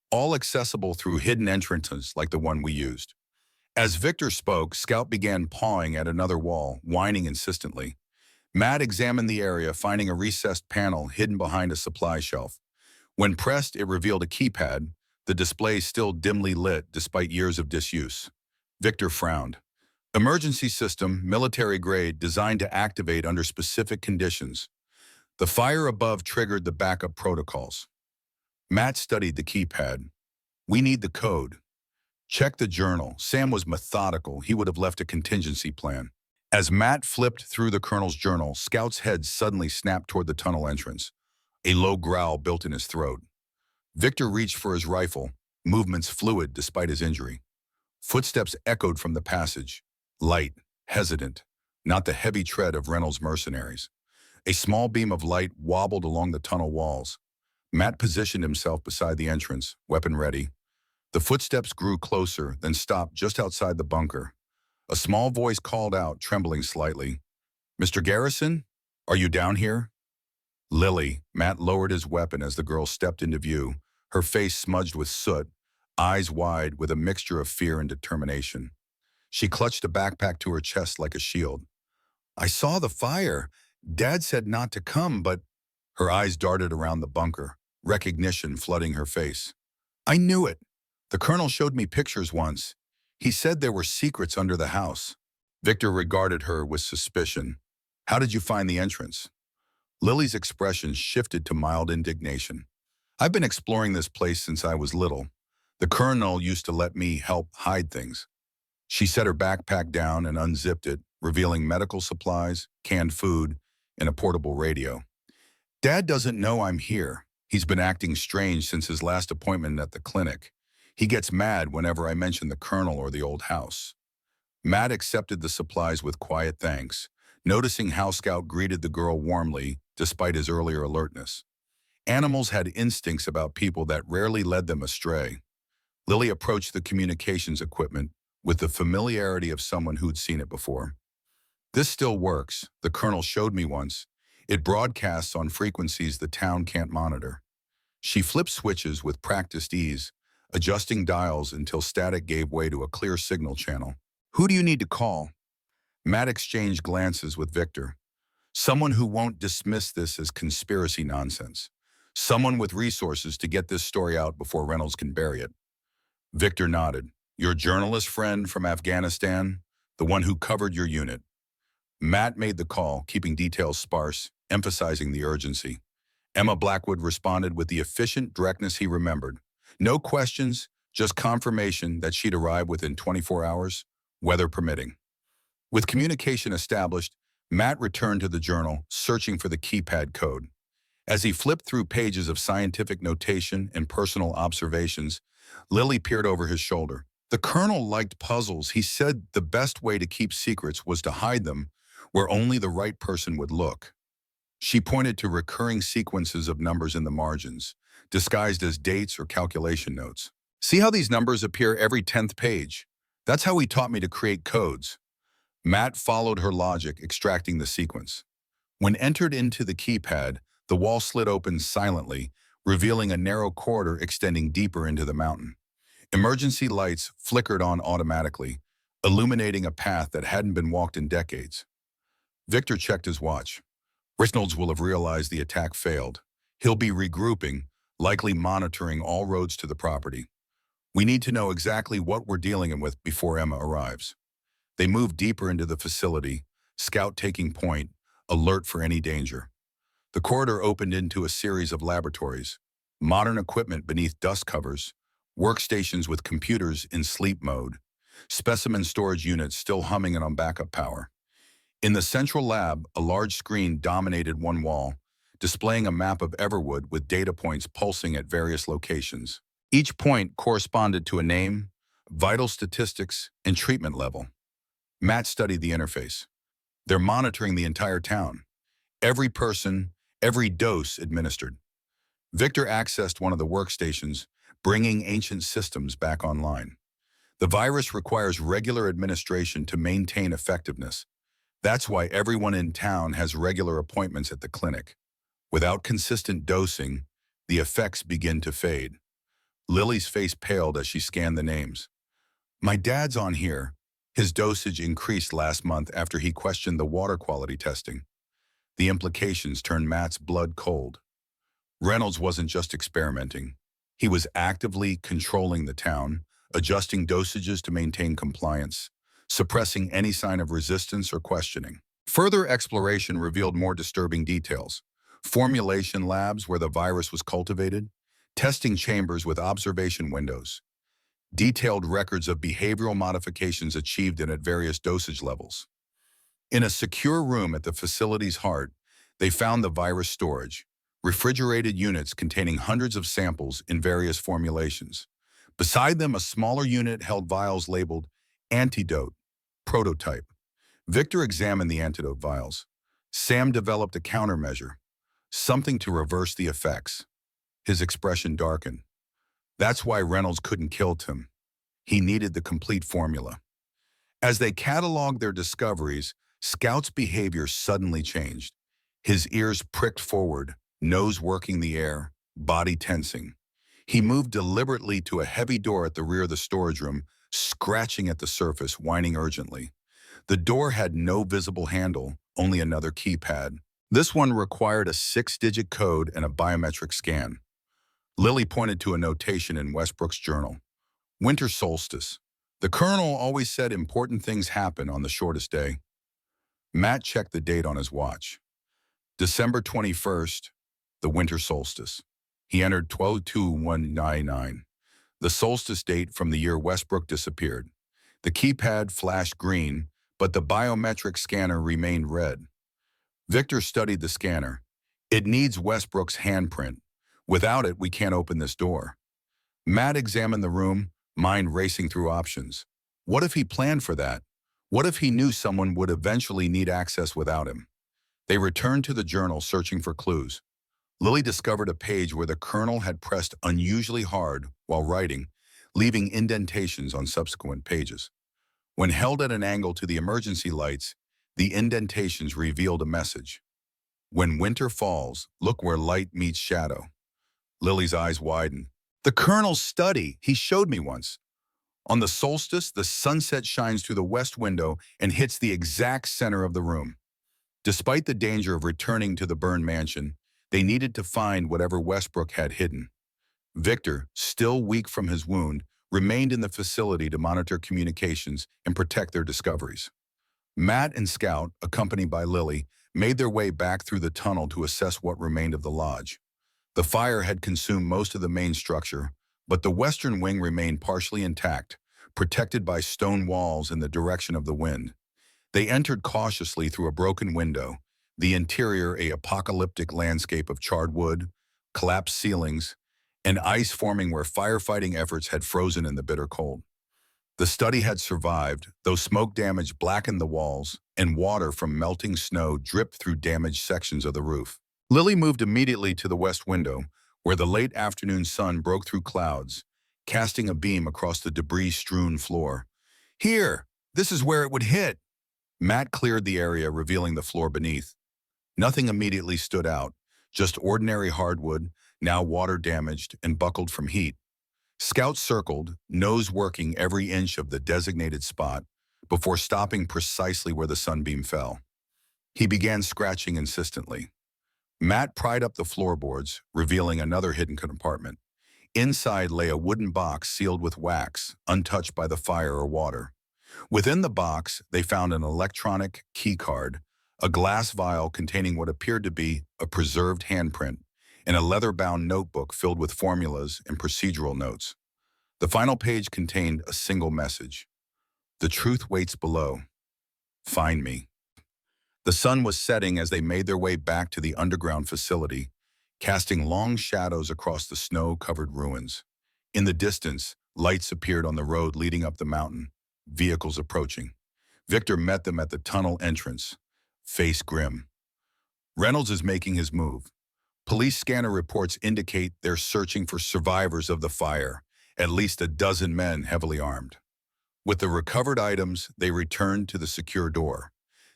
A: all accessible through hidden entrances like the one we used. As Victor spoke, Scout began pawing at another wall, whining insistently. Matt examined the area, finding a recessed panel hidden behind a supply shelf. When pressed, it revealed a keypad, the display still dimly lit despite years of disuse. Victor frowned. Emergency system, military grade, designed to activate under specific conditions. The fire above triggered the backup protocols. Matt studied the keypad. We need the code. Check the journal. Sam was methodical. He would have left a contingency plan. As Matt flipped through the colonel's journal, Scout's head suddenly snapped toward the tunnel entrance. A low growl built in his throat. Victor reached for his rifle, movements fluid despite his injury. Footsteps echoed from the passage, light, hesitant, not the heavy tread of Reynolds' mercenaries. A small beam of light wobbled along the tunnel walls. Matt positioned himself beside the entrance, weapon ready. The footsteps grew closer, then stopped just outside the bunker. A small voice called out, trembling slightly. "Mr. Garrison, are you down here?" Lily. Matt lowered his weapon as the girl stepped into view, her face smudged with soot, eyes wide with a mixture of fear and determination. She clutched a backpack to her chest like a shield. "I saw the fire. Dad said not to come, but—" Her eyes darted around the bunker, recognition flooding her face. "I knew it. The colonel showed me pictures once. He said there were secrets under the house." Victor regarded her with suspicion. "How did you find the entrance?" Lily's expression shifted to mild indignation. "I've been exploring this place since I was little. The colonel used to let me help hide things." She set her backpack down and unzipped it, revealing medical supplies, canned food, and a portable radio. "Dad doesn't know I'm here. He's been acting strange since his last appointment at the clinic. He gets mad whenever I mention the colonel or the old house." Matt accepted the supplies with quiet thanks, noticing how Scout greeted the girl warmly despite his earlier alertness. Animals had instincts about people that rarely led them astray. Lily approached the communications equipment with the familiarity of someone who'd seen it before. "This still works. The colonel showed me once. It broadcasts on frequencies the town can't monitor." She flipped switches with practiced ease, adjusting dials until static gave way to a clear signal channel. "Who do you need to call?" Matt exchanged glances with Victor. "Someone who won't dismiss this as conspiracy nonsense. Someone with resources to get this story out before Reynolds can bury it." Victor nodded. "Your journalist friend from Afghanistan? the one who covered your unit. Matt made the call, keeping details sparse, emphasizing the urgency. Emma Blackwood responded with the efficient directness he remembered. No questions, just confirmation that she'd arrive within 24 hours, weather permitting. With communication established, Matt returned to the journal, searching for the keypad code. As he flipped through pages of scientific notation and personal observations, Lily peered over his shoulder. The colonel liked puzzles. He said the best way to keep secrets was to hide them where only the right person would look. She pointed to recurring sequences of numbers in the margins, disguised as dates or calculation notes. See how these numbers appear every 10th page? That's how he taught me to create codes. Matt followed her logic, extracting the sequence. When entered into the keypad, the wall slid open silently, revealing a narrow corridor extending deeper into the mountain. Emergency lights flickered on automatically, illuminating a path that hadn't been walked in decades. Victor checked his watch. Reynolds will have realized the attack failed. He'll be regrouping, likely monitoring all roads to the property. We need to know exactly what we're dealing with before Emma arrives. They moved deeper into the facility, Scout taking point, alert for any danger. The corridor opened into a series of laboratories, modern equipment beneath dust covers, workstations with computers in sleep mode, specimen storage units still humming on backup power. In the central lab, a large screen dominated one wall, displaying a map of Everwood with data points pulsing at various locations. Each point corresponded to a name, vital statistics, and treatment level. Matt studied the interface. They're monitoring the entire town. Every person, every dose administered. Victor accessed one of the workstations, bringing ancient systems back online. The virus requires regular administration to maintain effectiveness. That's why everyone in town has regular appointments at the clinic. Without consistent dosing, the effects begin to fade. Lily's face paled as she scanned the names. My dad's on here. His dosage increased last month after he questioned the water quality testing. The implications turned Matt's blood cold. Reynolds wasn't just experimenting. He was actively controlling the town, adjusting dosages to maintain compliance, suppressing any sign of resistance or questioning. Further exploration revealed more disturbing details. Formulation labs where the virus was cultivated, testing chambers with observation windows, detailed records of behavioral modifications achieved at various dosage levels. In a secure room at the facility's heart, they found the virus storage, refrigerated units containing hundreds of samples in various formulations. Beside them, a smaller unit held vials labeled antidote, prototype. Victor examined the antidote vials. Sam developed a countermeasure, something to reverse the effects. His expression darkened. That's why Reynolds couldn't kill Tim. He needed the complete formula. As they cataloged their discoveries, Scout's behavior suddenly changed. His ears pricked forward, nose working the air, body tensing. He moved deliberately to a heavy door at the rear of the storage room, scratching at the surface, whining urgently. The door had no visible handle, only another keypad. This one required a 6-digit code and a biometric scan. Lily pointed to a notation in Westbrook's journal. Winter solstice. The colonel always said important things happen on the shortest day. Matt checked the date on his watch. December 21st, the winter solstice. He entered 122199. The solstice date from the year Westbrook disappeared. The keypad flashed green, but the biometric scanner remained red. Victor studied the scanner. It needs Westbrook's handprint. Without it, we can't open this door. Matt examined the room, mind racing through options. What if he planned for that? What if he knew someone would eventually need access without him? They returned to the journal, searching for clues. Lily discovered a page where the colonel had pressed unusually hard while writing, leaving indentations on subsequent pages. When held at an angle to the emergency lights, the indentations revealed a message. When winter falls, look where light meets shadow. Lily's eyes widened. The colonel's study, he showed me once. On the solstice, the sunset shines through the west window and hits the exact center of the room. Despite the danger of returning to the burned mansion, they needed to find whatever Westbrook had hidden. Victor, still weak from his wound, remained in the facility to monitor communications and protect their discoveries. Matt and Scout, accompanied by Lily, made their way back through the tunnel to assess what remained of the lodge. The fire had consumed most of the main structure, but the western wing remained partially intact, protected by stone walls in the direction of the wind. They entered cautiously through a broken window, the interior a apocalyptic landscape of charred wood, collapsed ceilings, and ice forming where firefighting efforts had frozen in the bitter cold. The study had survived, though smoke damage blackened the walls, and water from melting snow dripped through damaged sections of the roof. Lily moved immediately to the west window, where the late afternoon sun broke through clouds, casting a beam across the debris-strewn floor. "Here! This is where it would hit!" Matt cleared the area, revealing the floor beneath. Nothing immediately stood out, just ordinary hardwood, now water-damaged and buckled from heat. Scout circled, nose working every inch of the designated spot, before stopping precisely where the sunbeam fell. He began scratching insistently. Matt pried up the floorboards, revealing another hidden compartment. Inside lay a wooden box sealed with wax, untouched by the fire or water. Within the box, they found an electronic key card, a glass vial containing what appeared to be a preserved handprint, and a leather-bound notebook filled with formulas and procedural notes. The final page contained a single message: "The truth waits below. Find me." The sun was setting as they made their way back to the underground facility, casting long shadows across the snow-covered ruins. In the distance, lights appeared on the road leading up the mountain, vehicles approaching. Victor met them at the tunnel entrance, face grim. "Reynolds is making his move. Police scanner reports indicate they're searching for survivors of the fire, at least a dozen men heavily armed." With the recovered items, they returned to the secure door.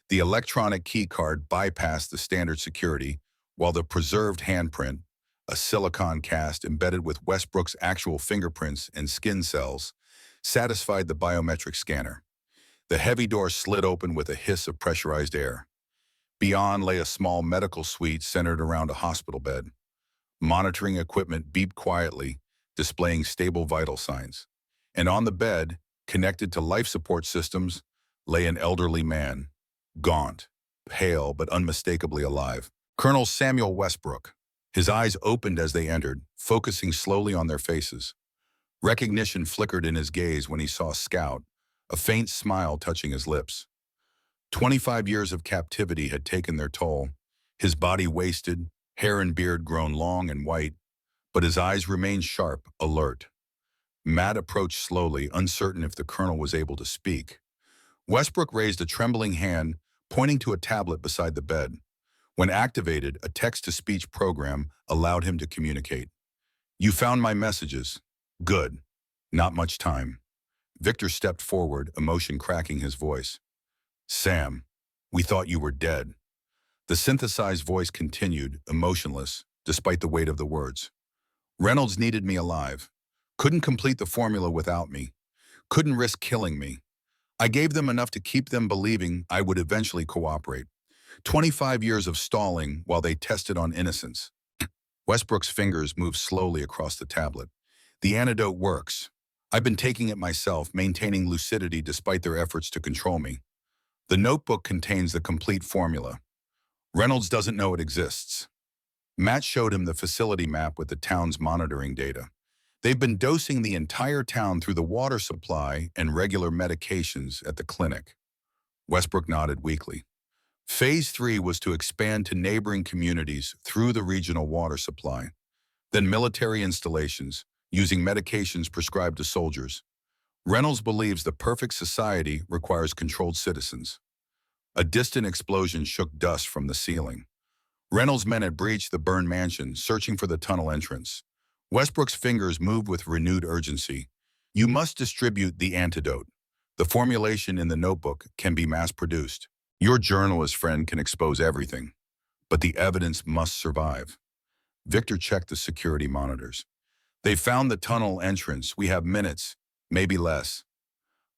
A: The electronic key card bypassed the standard security, while the preserved handprint, a silicon cast embedded with Westbrook's actual fingerprints and skin cells, satisfied the biometric scanner. The heavy door slid open with a hiss of pressurized air. Beyond lay a small medical suite centered around a hospital bed. Monitoring equipment beeped quietly, displaying stable vital signs. And on the bed, connected to life support systems, lay an elderly man, gaunt, pale but unmistakably alive. Colonel Samuel Westbrook. His eyes opened as they entered, focusing slowly on their faces. Recognition flickered in his gaze when he saw Scout, a faint smile touching his lips. 25 years of captivity had taken their toll, his body wasted, hair and beard grown long and white, but his eyes remained sharp, alert. Matt approached slowly, uncertain if the colonel was able to speak. Westbrook raised a trembling hand, pointing to a tablet beside the bed. When activated, a text-to-speech program allowed him to communicate. "You found my messages. Good. Not much time." Victor stepped forward, emotion cracking his voice. "Sam, we thought you were dead." The synthesized voice continued, emotionless, despite the weight of the words. "Reynolds needed me alive. Couldn't complete the formula without me. Couldn't risk killing me. I gave them enough to keep them believing I would eventually cooperate. 25 years of stalling while they tested on innocence." Westbrook's fingers moved slowly across the tablet. "The antidote works. I've been taking it myself, maintaining lucidity despite their efforts to control me. The notebook contains the complete formula. Reynolds doesn't know it exists." Matt showed him the facility map with the town's monitoring data. "They've been dosing the entire town through the water supply and regular medications at the clinic." Westbrook nodded weakly. Phase 3 was to expand to neighboring communities through the regional water supply. Then military installations, using medications prescribed to soldiers. Reynolds believes the perfect society requires controlled citizens. A distant explosion shook dust from the ceiling. Reynolds' men had breached the burned mansion, searching for the tunnel entrance. Westbrook's fingers moved with renewed urgency. "You must distribute the antidote. The formulation in the notebook can be mass-produced. Your journalist friend can expose everything, but the evidence must survive." Victor checked the security monitors. "They found the tunnel entrance. We have minutes, maybe less."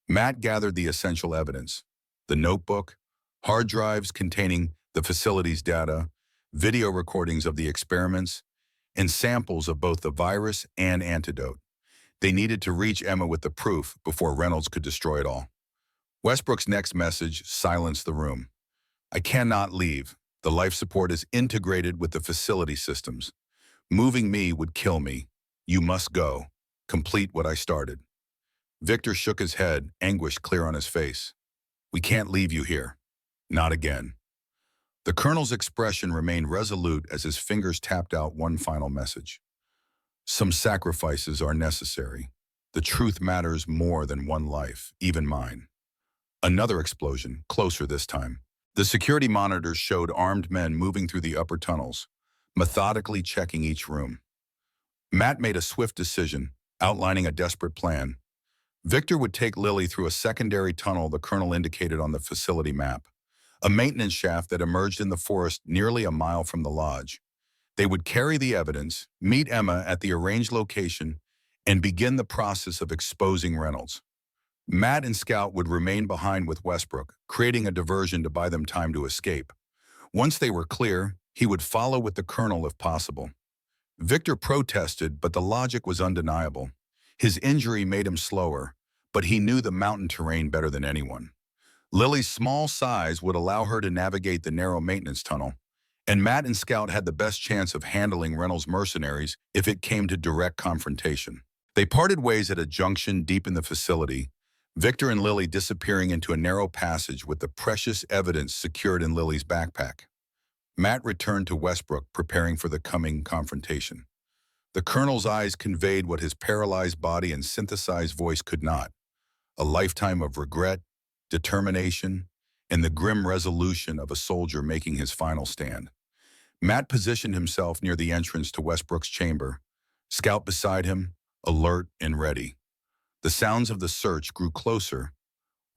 A: Matt gathered the essential evidence: the notebook, hard drives containing the facility's data, video recordings of the experiments, and samples of both the virus and antidote. They needed to reach Emma with the proof before Reynolds could destroy it all. Westbrook's next message silenced the room. I cannot leave. The life support is integrated with the facility systems. Moving me would kill me. You must go. Complete what I started. Victor shook his head, anguish clear on his face. We can't leave you here. Not again. The colonel's expression remained resolute as his fingers tapped out one final message. Some sacrifices are necessary. The truth matters more than one life, even mine. Another explosion, closer this time. The security monitors showed armed men moving through the upper tunnels, methodically checking each room. Matt made a swift decision, outlining a desperate plan. Victor would take Lily through a secondary tunnel the colonel indicated on the facility map, a maintenance shaft that emerged in the forest nearly a mile from the lodge. They would carry the evidence, meet Emma at the arranged location, and begin the process of exposing Reynolds. Matt and Scout would remain behind with Westbrook, creating a diversion to buy them time to escape. Once they were clear, he would follow with the colonel if possible. Victor protested, but the logic was undeniable. His injury made him slower, but he knew the mountain terrain better than anyone. Lily's small size would allow her to navigate the narrow maintenance tunnel, and Matt and Scout had the best chance of handling Reynolds' mercenaries if it came to direct confrontation. They parted ways at a junction deep in the facility, Victor and Lily disappearing into a narrow passage with the precious evidence secured in Lily's backpack. Matt returned to Westbrook, preparing for the coming confrontation. The colonel's eyes conveyed what his paralyzed body and synthesized voice could not: a lifetime of regret, determination, and the grim resolution of a soldier making his final stand. Matt positioned himself near the entrance to Westbrook's chamber, Scout beside him, alert and ready. The sounds of the search grew closer: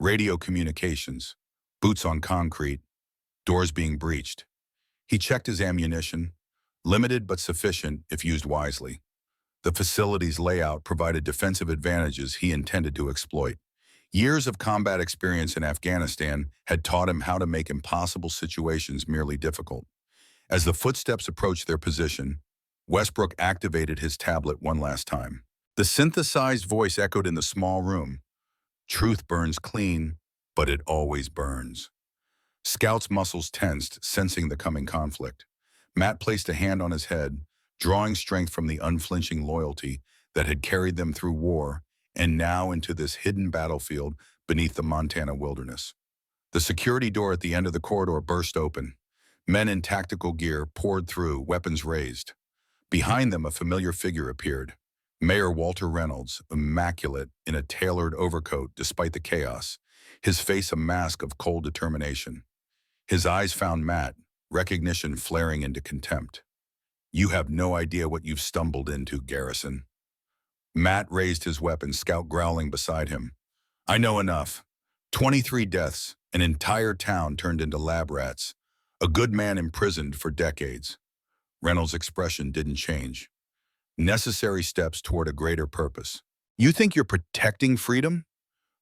A: radio communications, boots on concrete, doors being breached. He checked his ammunition, limited but sufficient if used wisely. The facility's layout provided defensive advantages he intended to exploit. Years of combat experience in Afghanistan had taught him how to make impossible situations merely difficult. As the footsteps approached their position, Westbrook activated his tablet one last time. The synthesized voice echoed in the small room. Truth burns clean, but it always burns. Scout's muscles tensed, sensing the coming conflict. Matt placed a hand on his head, drawing strength from the unflinching loyalty that had carried them through war and now into this hidden battlefield beneath the Montana wilderness. The security door at the end of the corridor burst open. Men in tactical gear poured through, weapons raised. Behind them, a familiar figure appeared. Mayor Walter Reynolds, immaculate in a tailored overcoat despite the chaos, his face a mask of cold determination. His eyes found Matt, recognition flaring into contempt. You have no idea what you've stumbled into, Garrison. Matt raised his weapon, Scout growling beside him. I know enough. 23 deaths, an entire town turned into lab rats, a good man imprisoned for decades. Reynolds' expression didn't change. Necessary steps toward a greater purpose. You think you're protecting freedom?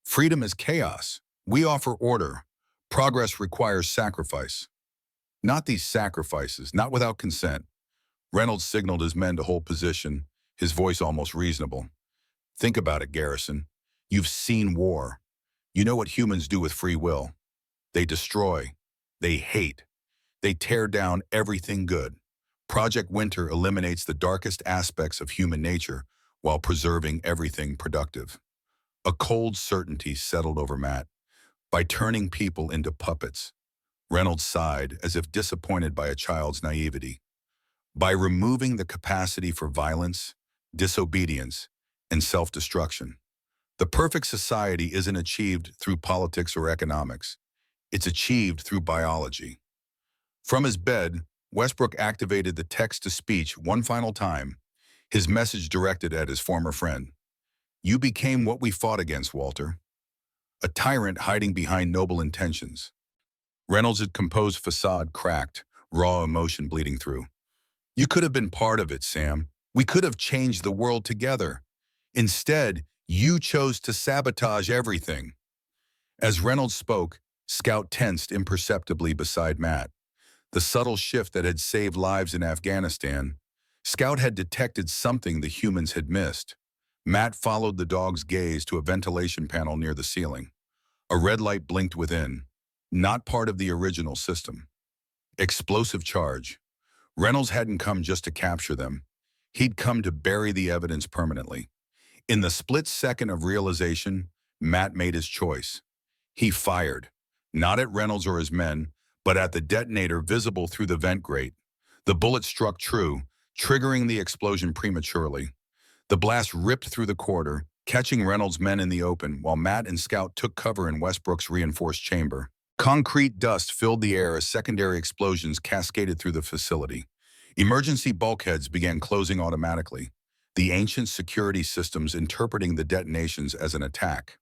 A: Freedom is chaos. We offer order. Progress requires sacrifice. Not these sacrifices, not without consent. Reynolds signaled his men to hold position, his voice almost reasonable. Think about it, Garrison. You've seen war. You know what humans do with free will. They destroy. They hate. They tear down everything good. Project Winter eliminates the darkest aspects of human nature while preserving everything productive. A cold certainty settled over Matt. By turning people into puppets, Reynolds sighed as if disappointed by a child's naivety. By removing the capacity for violence, disobedience, and self-destruction. The perfect society isn't achieved through politics or economics. It's achieved through biology. From his bed, Westbrook activated the text-to-speech one final time, his message directed at his former friend. You became what we fought against, Walter. A tyrant hiding behind noble intentions. Reynolds' composed facade cracked, raw emotion bleeding through. You could have been part of it, Sam. We could have changed the world together. Instead, you chose to sabotage everything. As Reynolds spoke, Scout tensed imperceptibly beside Matt. The subtle shift that had saved lives in Afghanistan, Scout had detected something the humans had missed. Matt followed the dog's gaze to a ventilation panel near the ceiling. A red light blinked within, not part of the original system. Explosive charge. Reynolds hadn't come just to capture them. He'd come to bury the evidence permanently. In the split second of realization, Matt made his choice. He fired, not at Reynolds or his men, but at the detonator visible through the vent grate. The bullet struck true, triggering the explosion prematurely. The blast ripped through the corridor, catching Reynolds' men in the open, while Matt and Scout took cover in Westbrook's reinforced chamber. Concrete dust filled the air as secondary explosions cascaded through the facility. Emergency bulkheads began closing automatically, the ancient security systems interpreting the detonations as an attack.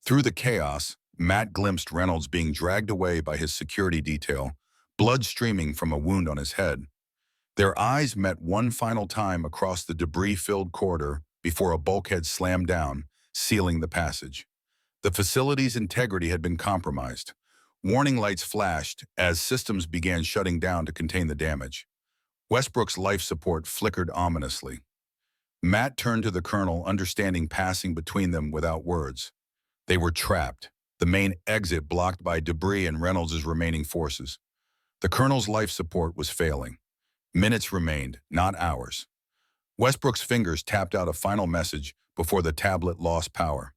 A: Through the chaos, Matt glimpsed Reynolds being dragged away by his security detail, blood streaming from a wound on his head. Their eyes met one final time across the debris-filled corridor before a bulkhead slammed down, sealing the passage. The facility's integrity had been compromised. Warning lights flashed as systems began shutting down to contain the damage. Westbrook's life support flickered ominously. Matt turned to the colonel, understanding passing between them without words. They were trapped, the main exit blocked by debris and Reynolds' remaining forces. The colonel's life support was failing. Minutes remained, not hours. Westbrook's fingers tapped out a final message before the tablet lost power.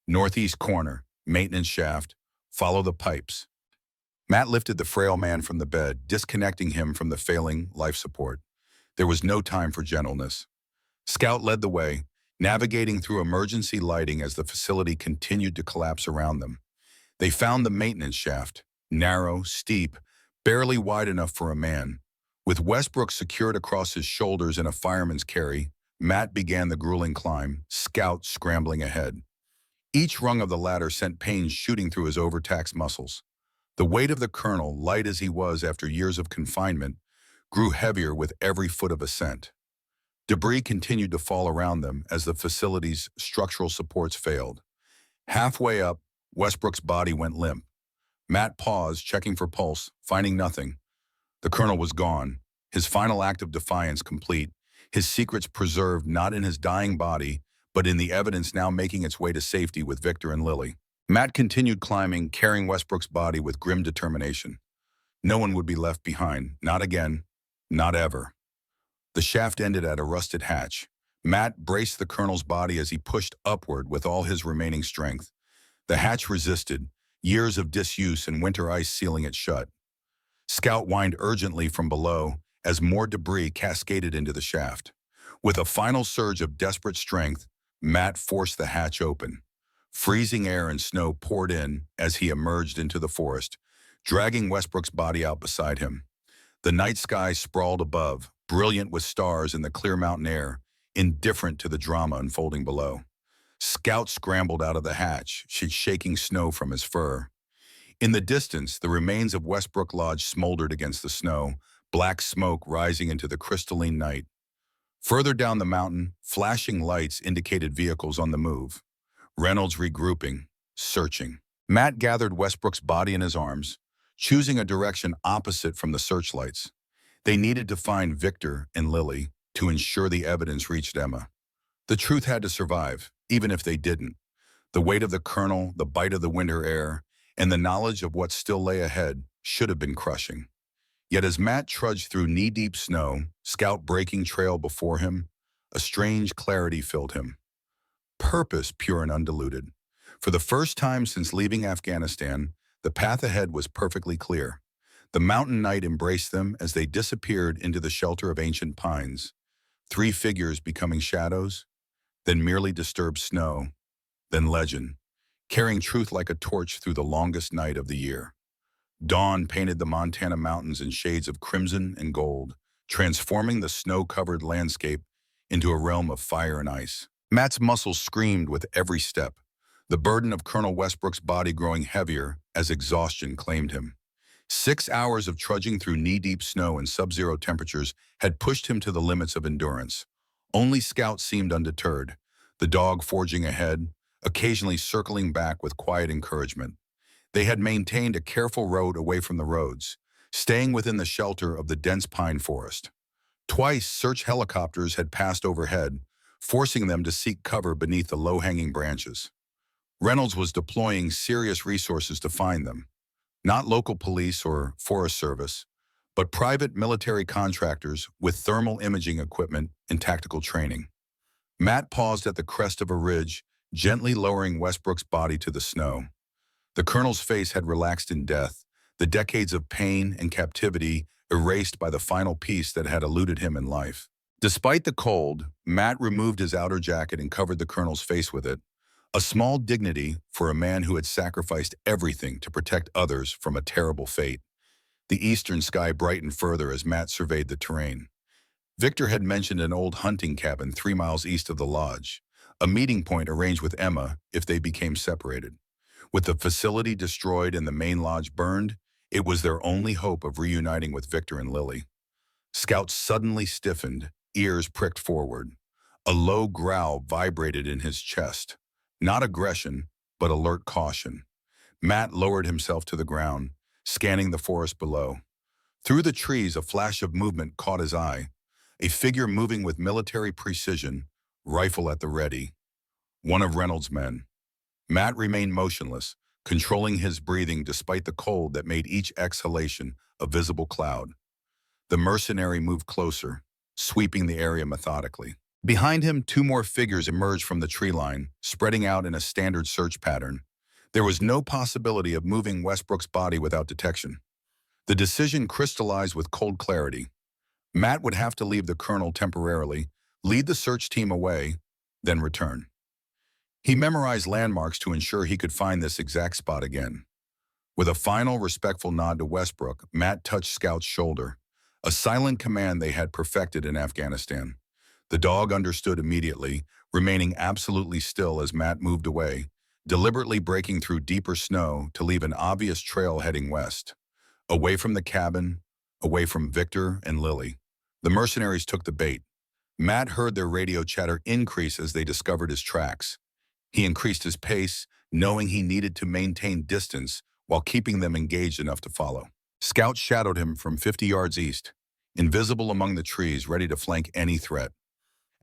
A: Northeast corner, maintenance shaft, follow the pipes. Matt lifted the frail man from the bed, disconnecting him from the failing life support. There was no time for gentleness. Scout led the way, navigating through emergency lighting as the facility continued to collapse around them. They found the maintenance shaft, narrow, steep, barely wide enough for a man. With Westbrook secured across his shoulders in a fireman's carry, Matt began the grueling climb, Scout scrambling ahead. Each rung of the ladder sent pain shooting through his overtaxed muscles. The weight of the colonel, light as he was after years of confinement, grew heavier with every foot of ascent. Debris continued to fall around them as the facility's structural supports failed. Halfway up, Westbrook's body went limp. Matt paused, checking for pulse, finding nothing. The colonel was gone, his final act of defiance complete, his secrets preserved not in his dying body, but in the evidence now making its way to safety with Victor and Lily. Matt continued climbing, carrying Westbrook's body with grim determination. No one would be left behind, not again, not ever. The shaft ended at a rusted hatch. Matt braced the colonel's body as he pushed upward with all his remaining strength. The hatch resisted, years of disuse and winter ice sealing it shut. Scout whined urgently from below as more debris cascaded into the shaft. With a final surge of desperate strength, Matt forced the hatch open. Freezing air and snow poured in as he emerged into the forest, dragging Westbrook's body out beside him. The night sky sprawled above, brilliant with stars in the clear mountain air, indifferent to the drama unfolding below. Scout scrambled out of the hatch, shaking snow from his fur. In the distance, the remains of Westbrook Lodge smoldered against the snow, black smoke rising into the crystalline night. Further down the mountain, flashing lights indicated vehicles on the move. Reynolds regrouping, searching. Matt gathered Westbrook's body in his arms, choosing a direction opposite from the searchlights. They needed to find Victor and Lily to ensure the evidence reached Emma. The truth had to survive, even if they didn't. The weight of the colonel, the bite of the winter air, and the knowledge of what still lay ahead should have been crushing. Yet as Matt trudged through knee-deep snow, Scout breaking trail before him, a strange clarity filled him. Purpose pure and undiluted. For the first time since leaving Afghanistan, the path ahead was perfectly clear. The mountain night embraced them as they disappeared into the shelter of ancient pines. 3 figures becoming shadows, then merely disturbed snow, then legend, carrying truth like a torch through the longest night of the year. Dawn painted the Montana mountains in shades of crimson and gold, transforming the snow-covered landscape into a realm of fire and ice. Matt's muscles screamed with every step, the burden of Colonel Westbrook's body growing heavier as exhaustion claimed him. 6 hours of trudging through knee-deep snow and sub-zero temperatures had pushed him to the limits of endurance. Only Scout seemed undeterred, the dog forging ahead, occasionally circling back with quiet encouragement. They had maintained a careful road away from the roads, staying within the shelter of the dense pine forest. Twice, search helicopters had passed overhead, forcing them to seek cover beneath the low-hanging branches. Reynolds was deploying serious resources to find them, not local police or Forest Service, but private military contractors with thermal imaging equipment and tactical training. Matt paused at the crest of a ridge, gently lowering Westbrook's body to the snow. The colonel's face had relaxed in death, the decades of pain and captivity erased by the final peace that had eluded him in life. Despite the cold, Matt removed his outer jacket and covered the colonel's face with it, a small dignity for a man who had sacrificed everything to protect others from a terrible fate. The eastern sky brightened further as Matt surveyed the terrain. Victor had mentioned an old hunting cabin 3 miles east of the lodge, a meeting point arranged with Emma if they became separated. With the facility destroyed and the main lodge burned, it was their only hope of reuniting with Victor and Lily. Scout suddenly stiffened, ears pricked forward. A low growl vibrated in his chest. Not aggression, but alert caution. Matt lowered himself to the ground, scanning the forest below. Through the trees, a flash of movement caught his eye. A figure moving with military precision, rifle at the ready. One of Reynolds' men. Matt remained motionless, controlling his breathing despite the cold that made each exhalation a visible cloud. The mercenary moved closer, sweeping the area methodically. Behind him, 2 more figures emerged from the tree line, spreading out in a standard search pattern. There was no possibility of moving Westbrook's body without detection. The decision crystallized with cold clarity. Matt would have to leave the colonel temporarily, lead the search team away, then return. He memorized landmarks to ensure he could find this exact spot again. With a final respectful nod to Westbrook, Matt touched Scout's shoulder, a silent command they had perfected in Afghanistan. The dog understood immediately, remaining absolutely still as Matt moved away, deliberately breaking through deeper snow to leave an obvious trail heading west. Away from the cabin, away from Victor and Lily. The mercenaries took the bait. Matt heard their radio chatter increase as they discovered his tracks. He increased his pace, knowing he needed to maintain distance while keeping them engaged enough to follow. Scout shadowed him from 50 yards east, invisible among the trees, ready to flank any threat.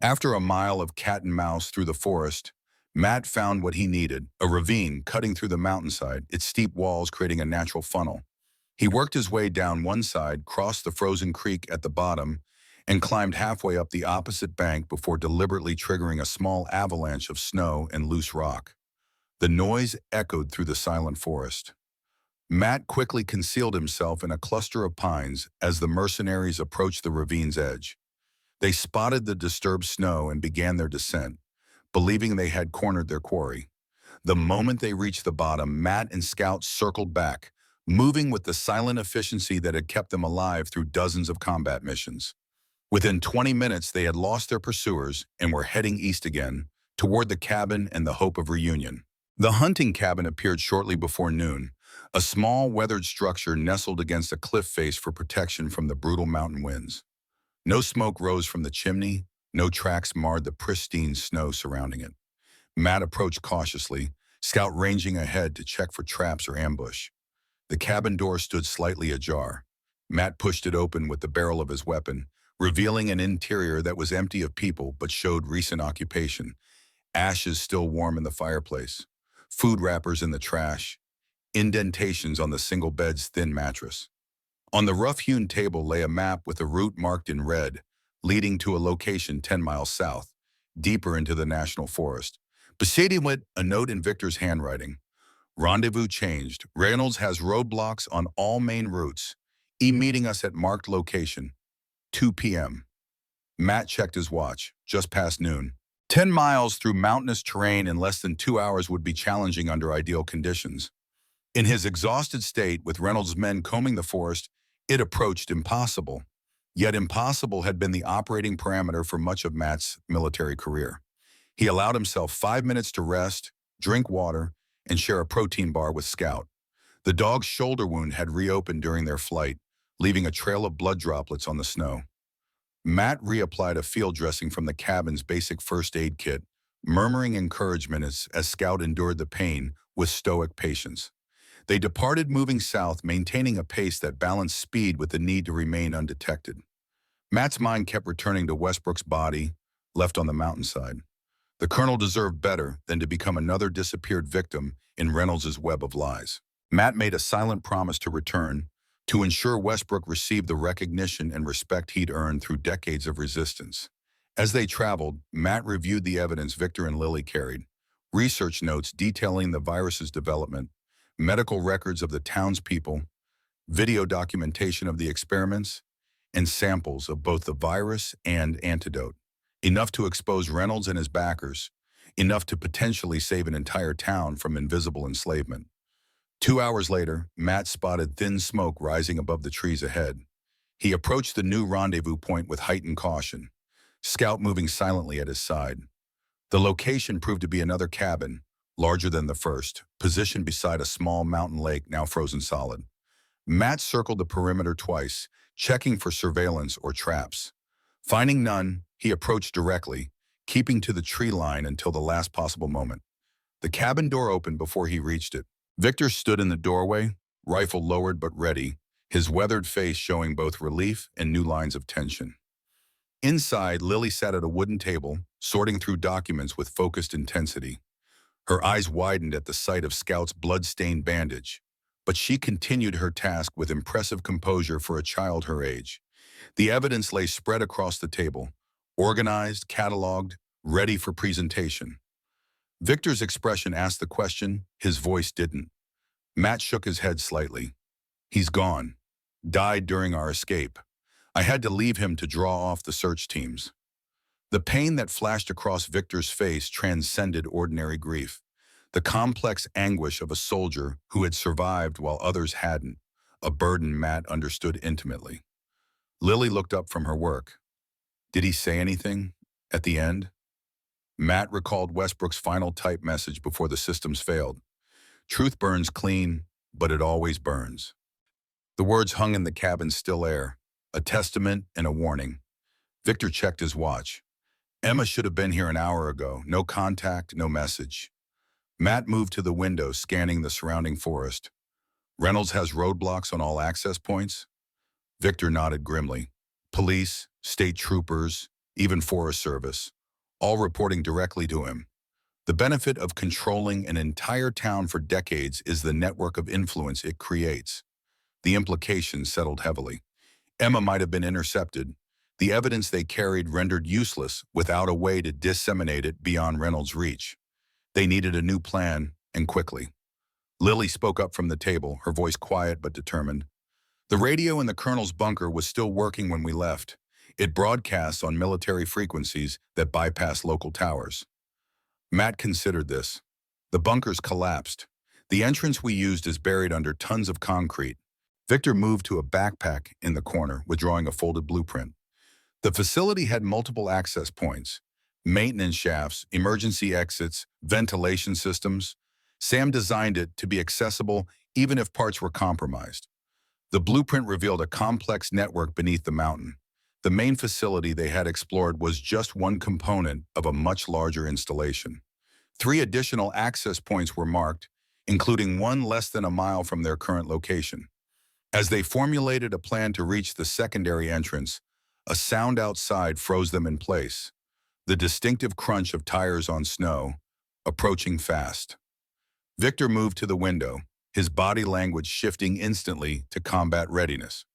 A: After a mile of cat and mouse through the forest, Matt found what he needed, a ravine cutting through the mountainside, its steep walls creating a natural funnel. He worked his way down one side, crossed the frozen creek at the bottom, and climbed halfway up the opposite bank before deliberately triggering a small avalanche of snow and loose rock. The noise echoed through the silent forest. Matt quickly concealed himself in a cluster of pines as the mercenaries approached the ravine's edge. They spotted the disturbed snow and began their descent, believing they had cornered their quarry. The moment they reached the bottom, Matt and Scout circled back, moving with the silent efficiency that had kept them alive through dozens of combat missions. Within 20 minutes, they had lost their pursuers and were heading east again, toward the cabin and the hope of reunion. The hunting cabin appeared shortly before noon, a small weathered structure nestled against a cliff face for protection from the brutal mountain winds. No smoke rose from the chimney, no tracks marred the pristine snow surrounding it. Matt approached cautiously, Scout ranging ahead to check for traps or ambush. The cabin door stood slightly ajar. Matt pushed it open with the barrel of his weapon, revealing an interior that was empty of people but showed recent occupation. Ashes still warm in the fireplace, food wrappers in the trash, indentations on the single bed's thin mattress. On the rough-hewn table lay a map with a route marked in red, leading to a location 10 miles south, deeper into the national forest. Beside it, a note in Victor's handwriting. Rendezvous changed. Reynolds has roadblocks on all main routes. Meeting us at marked location, 2 p.m. Matt checked his watch, just past noon. 10 miles through mountainous terrain in less than 2 hours would be challenging under ideal conditions. In his exhausted state, with Reynolds' men combing the forest, it approached impossible. Yet impossible had been the operating parameter for much of Matt's military career. He allowed himself 5 minutes to rest, drink water, and share a protein bar with Scout. The dog's shoulder wound had reopened during their flight, leaving a trail of blood droplets on the snow. Matt reapplied a field dressing from the cabin's basic first aid kit, murmuring encouragement as Scout endured the pain with stoic patience. They departed, moving south, maintaining a pace that balanced speed with the need to remain undetected. Matt's mind kept returning to Westbrook's body, left on the mountainside. The colonel deserved better than to become another disappeared victim in Reynolds's web of lies. Matt made a silent promise to return, to ensure Westbrook received the recognition and respect he'd earned through decades of resistance. As they traveled, Matt reviewed the evidence Victor and Lily carried, research notes detailing the virus's development, medical records of the townspeople, video documentation of the experiments, and samples of both the virus and antidote. Enough to expose Reynolds and his backers, enough to potentially save an entire town from invisible enslavement. 2 hours later, Matt spotted thin smoke rising above the trees ahead. He approached the new rendezvous point with heightened caution, Scout moving silently at his side. The location proved to be another cabin, larger than the first, positioned beside a small mountain lake now frozen solid. Matt circled the perimeter twice, checking for surveillance or traps. Finding none, he approached directly, keeping to the tree line until the last possible moment. The cabin door opened before he reached it. Victor stood in the doorway, rifle lowered but ready, his weathered face showing both relief and new lines of tension. Inside, Lily sat at a wooden table, sorting through documents with focused intensity. Her eyes widened at the sight of Scout's blood-stained bandage, but she continued her task with impressive composure for a child her age. The evidence lay spread across the table, organized, cataloged, ready for presentation. Victor's expression asked the question, his voice didn't. Matt shook his head slightly. He's gone. Died during our escape. I had to leave him to draw off the search teams. The pain that flashed across Victor's face transcended ordinary grief. The complex anguish of a soldier who had survived while others hadn't, a burden Matt understood intimately. Lily looked up from her work. Did he say anything at the end? Matt recalled Westbrook's final type message before the systems failed. Truth burns clean, but it always burns. The words hung in the cabin's still air, a testament and a warning. Victor checked his watch. Emma should have been here an hour ago. No contact, no message. Matt moved to the window, scanning the surrounding forest. Reynolds has roadblocks on all access points? Victor nodded grimly. Police, state troopers, even Forest Service, all reporting directly to him. The benefit of controlling an entire town for decades is the network of influence it creates. The implications settled heavily. Emma might have been intercepted. The evidence they carried rendered useless without a way to disseminate it beyond Reynolds' reach. They needed a new plan, and quickly. Lily spoke up from the table, her voice quiet but determined. The radio in the colonel's bunker was still working when we left. It broadcasts on military frequencies that bypass local towers. Matt considered this. The bunker's collapsed. The entrance we used is buried under tons of concrete. Victor moved to a backpack in the corner, withdrawing a folded blueprint. The facility had multiple access points, maintenance shafts, emergency exits, ventilation systems. Sam designed it to be accessible even if parts were compromised. The blueprint revealed a complex network beneath the mountain. The main facility they had explored was just one component of a much larger installation. 3 additional access points were marked, including one less than a mile from their current location. As they formulated a plan to reach the secondary entrance, a sound outside froze them in place. The distinctive crunch of tires on snow, approaching fast. Victor moved to the window, his body language shifting instantly to combat readiness.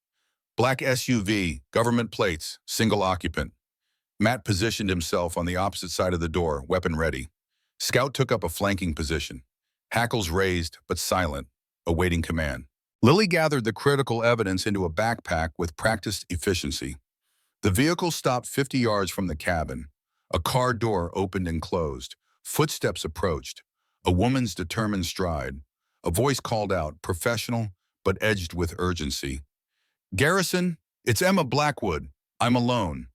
A: Black SUV, government plates, single occupant. Matt positioned himself on the opposite side of the door, weapon ready. Scout took up a flanking position, hackles raised but silent, awaiting command. Lily gathered the critical evidence into a backpack with practiced efficiency. The vehicle stopped 50 yards from the cabin. A car door opened and closed. Footsteps approached. A woman's determined stride. A voice called out, professional but edged with urgency. Garrison, it's Emma Blackwood. I'm alone.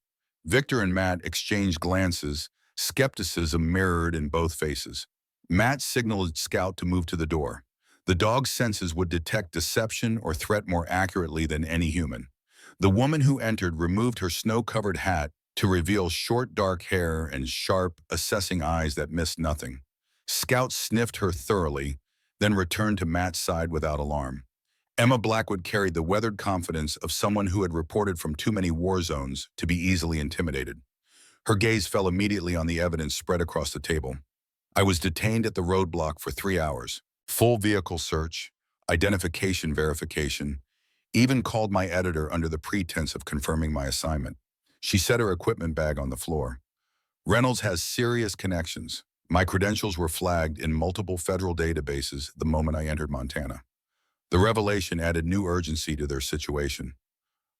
A: Victor and Matt exchanged glances, skepticism mirrored in both faces. Matt signaled Scout to move to the door. The dog's senses would detect deception or threat more accurately than any human. The woman who entered removed her snow-covered hat to reveal short dark hair and sharp, assessing eyes that missed nothing. Scout sniffed her thoroughly, then returned to Matt's side without alarm. Emma Blackwood carried the weathered confidence of someone who had reported from too many war zones to be easily intimidated. Her gaze fell immediately on the evidence spread across the table. I was detained at the roadblock for 3 hours. Full vehicle search, identification verification, even called my editor under the pretense of confirming my assignment. She set her equipment bag on the floor. Reynolds has serious connections. My credentials were flagged in multiple federal databases the moment I entered Montana. The revelation added new urgency to their situation.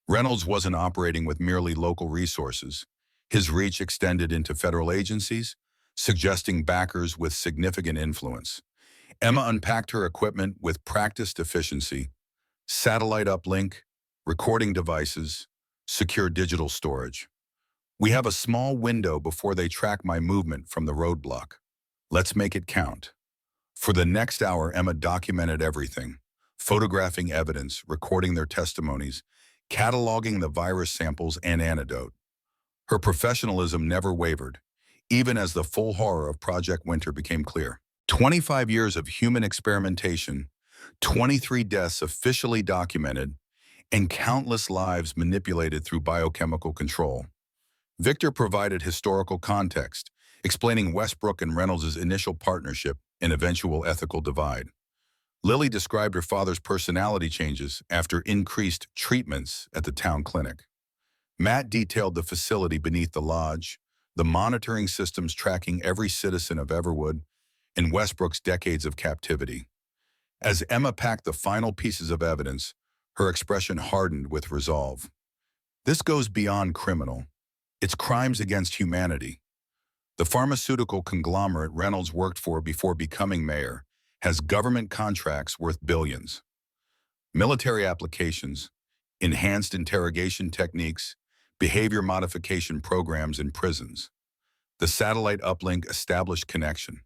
A: Reynolds wasn't operating with merely local resources. His reach extended into federal agencies, suggesting backers with significant influence. Emma unpacked her equipment with practiced efficiency: satellite uplink, recording devices, secure digital storage. We have a small window before they track my movement from the roadblock. Let's make it count. For the next hour, Emma documented everything, photographing evidence, recording their testimonies, cataloging the virus samples and antidote. Her professionalism never wavered, even as the full horror of Project Winter became clear. 25 years of human experimentation, 23 deaths officially documented, and countless lives manipulated through biochemical control. Victor provided historical context, explaining Westbrook and Reynolds' initial partnership and eventual ethical divide. Lily described her father's personality changes after increased treatments at the town clinic. Matt detailed the facility beneath the lodge, the monitoring systems tracking every citizen of Everwood, and Westbrook's decades of captivity. As Emma packed the final pieces of evidence, her expression hardened with resolve. This goes beyond criminal. It's crimes against humanity. The pharmaceutical conglomerate Reynolds worked for before becoming mayor has government contracts worth billions. Military applications, enhanced interrogation techniques, behavior modification programs in prisons. The satellite uplink established connection,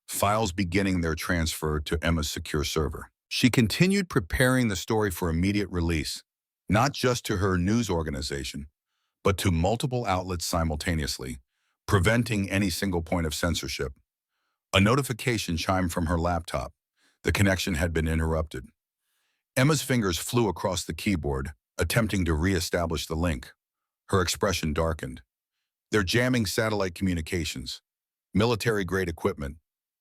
A: files beginning their transfer to Emma's secure server. She continued preparing the story for immediate release, not just to her news organization, but to multiple outlets simultaneously, preventing any single point of censorship. A notification chimed from her laptop. The connection had been interrupted. Emma's fingers flew across the keyboard, attempting to re-establish the link. Her expression darkened. They're jamming satellite communications, military-grade equipment,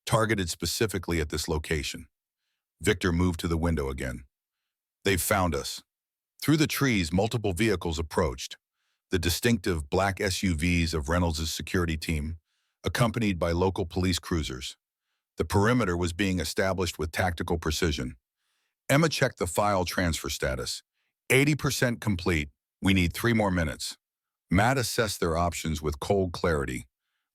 A: targeted specifically at this location. Victor moved to the window again. They've found us. Through the trees, multiple vehicles approached. The distinctive black SUVs of Reynolds' security team, accompanied by local police cruisers. The perimeter was being established with tactical precision. Emma checked the file transfer status. 80% complete. We need 3 more minutes. Matt assessed their options with cold clarity.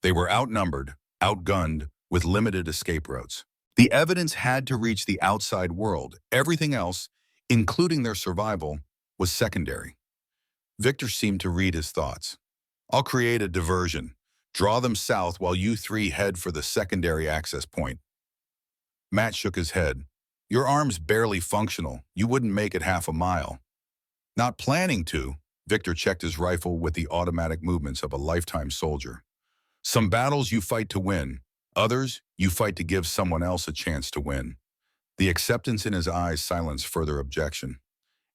A: They were outnumbered, outgunned, with limited escape routes. The evidence had to reach the outside world. Everything else, including their survival, was secondary. Victor seemed to read his thoughts. I'll create a diversion. Draw them south while you 3 head for the secondary access point. Matt shook his head. Your arm's barely functional. You wouldn't make it half a mile. Not planning to. Victor checked his rifle with the automatic movements of a lifetime soldier. Some battles you fight to win. Others, you fight to give someone else a chance to win. The acceptance in his eyes silenced further objection.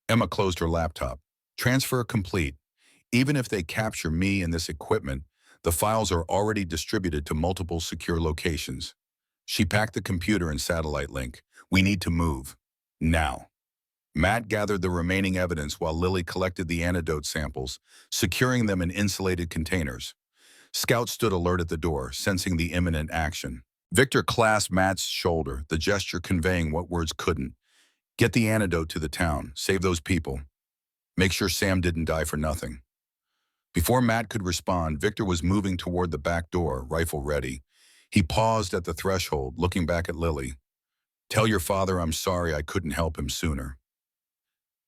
A: Emma closed her laptop. Transfer complete. Even if they capture me and this equipment, the files are already distributed to multiple secure locations. She packed the computer and satellite link. We need to move. Now. Matt gathered the remaining evidence while Lily collected the antidote samples, securing them in insulated containers. Scout stood alert at the door, sensing the imminent action. Victor clasped Matt's shoulder, the gesture conveying what words couldn't. Get the antidote to the town. Save those people. Make sure Sam didn't die for nothing. Before Matt could respond, Victor was moving toward the back door, rifle ready. He paused at the threshold, looking back at Lily. Tell your father I'm sorry I couldn't help him sooner.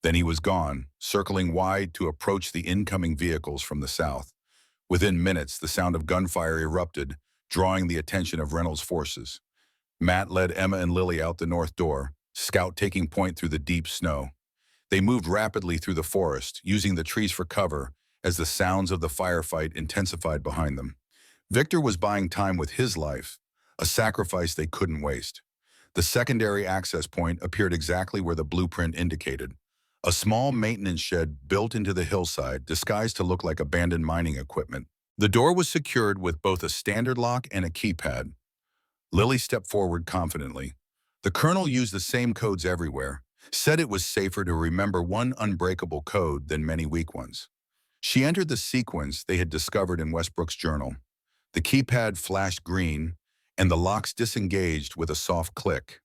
A: Then he was gone, circling wide to approach the incoming vehicles from the south. Within minutes, the sound of gunfire erupted, drawing the attention of Reynolds' forces. Matt led Emma and Lily out the north door, Scout taking point through the deep snow. They moved rapidly through the forest, using the trees for cover, as the sounds of the firefight intensified behind them. Victor was buying time with his life, a sacrifice they couldn't waste. The secondary access point appeared exactly where the blueprint indicated. A small maintenance shed built into the hillside, disguised to look like abandoned mining equipment. The door was secured with both a standard lock and a keypad. Lily stepped forward confidently. The colonel used the same codes everywhere, said it was safer to remember one unbreakable code than many weak ones. She entered the sequence they had discovered in Westbrook's journal. The keypad flashed green, and the locks disengaged with a soft click.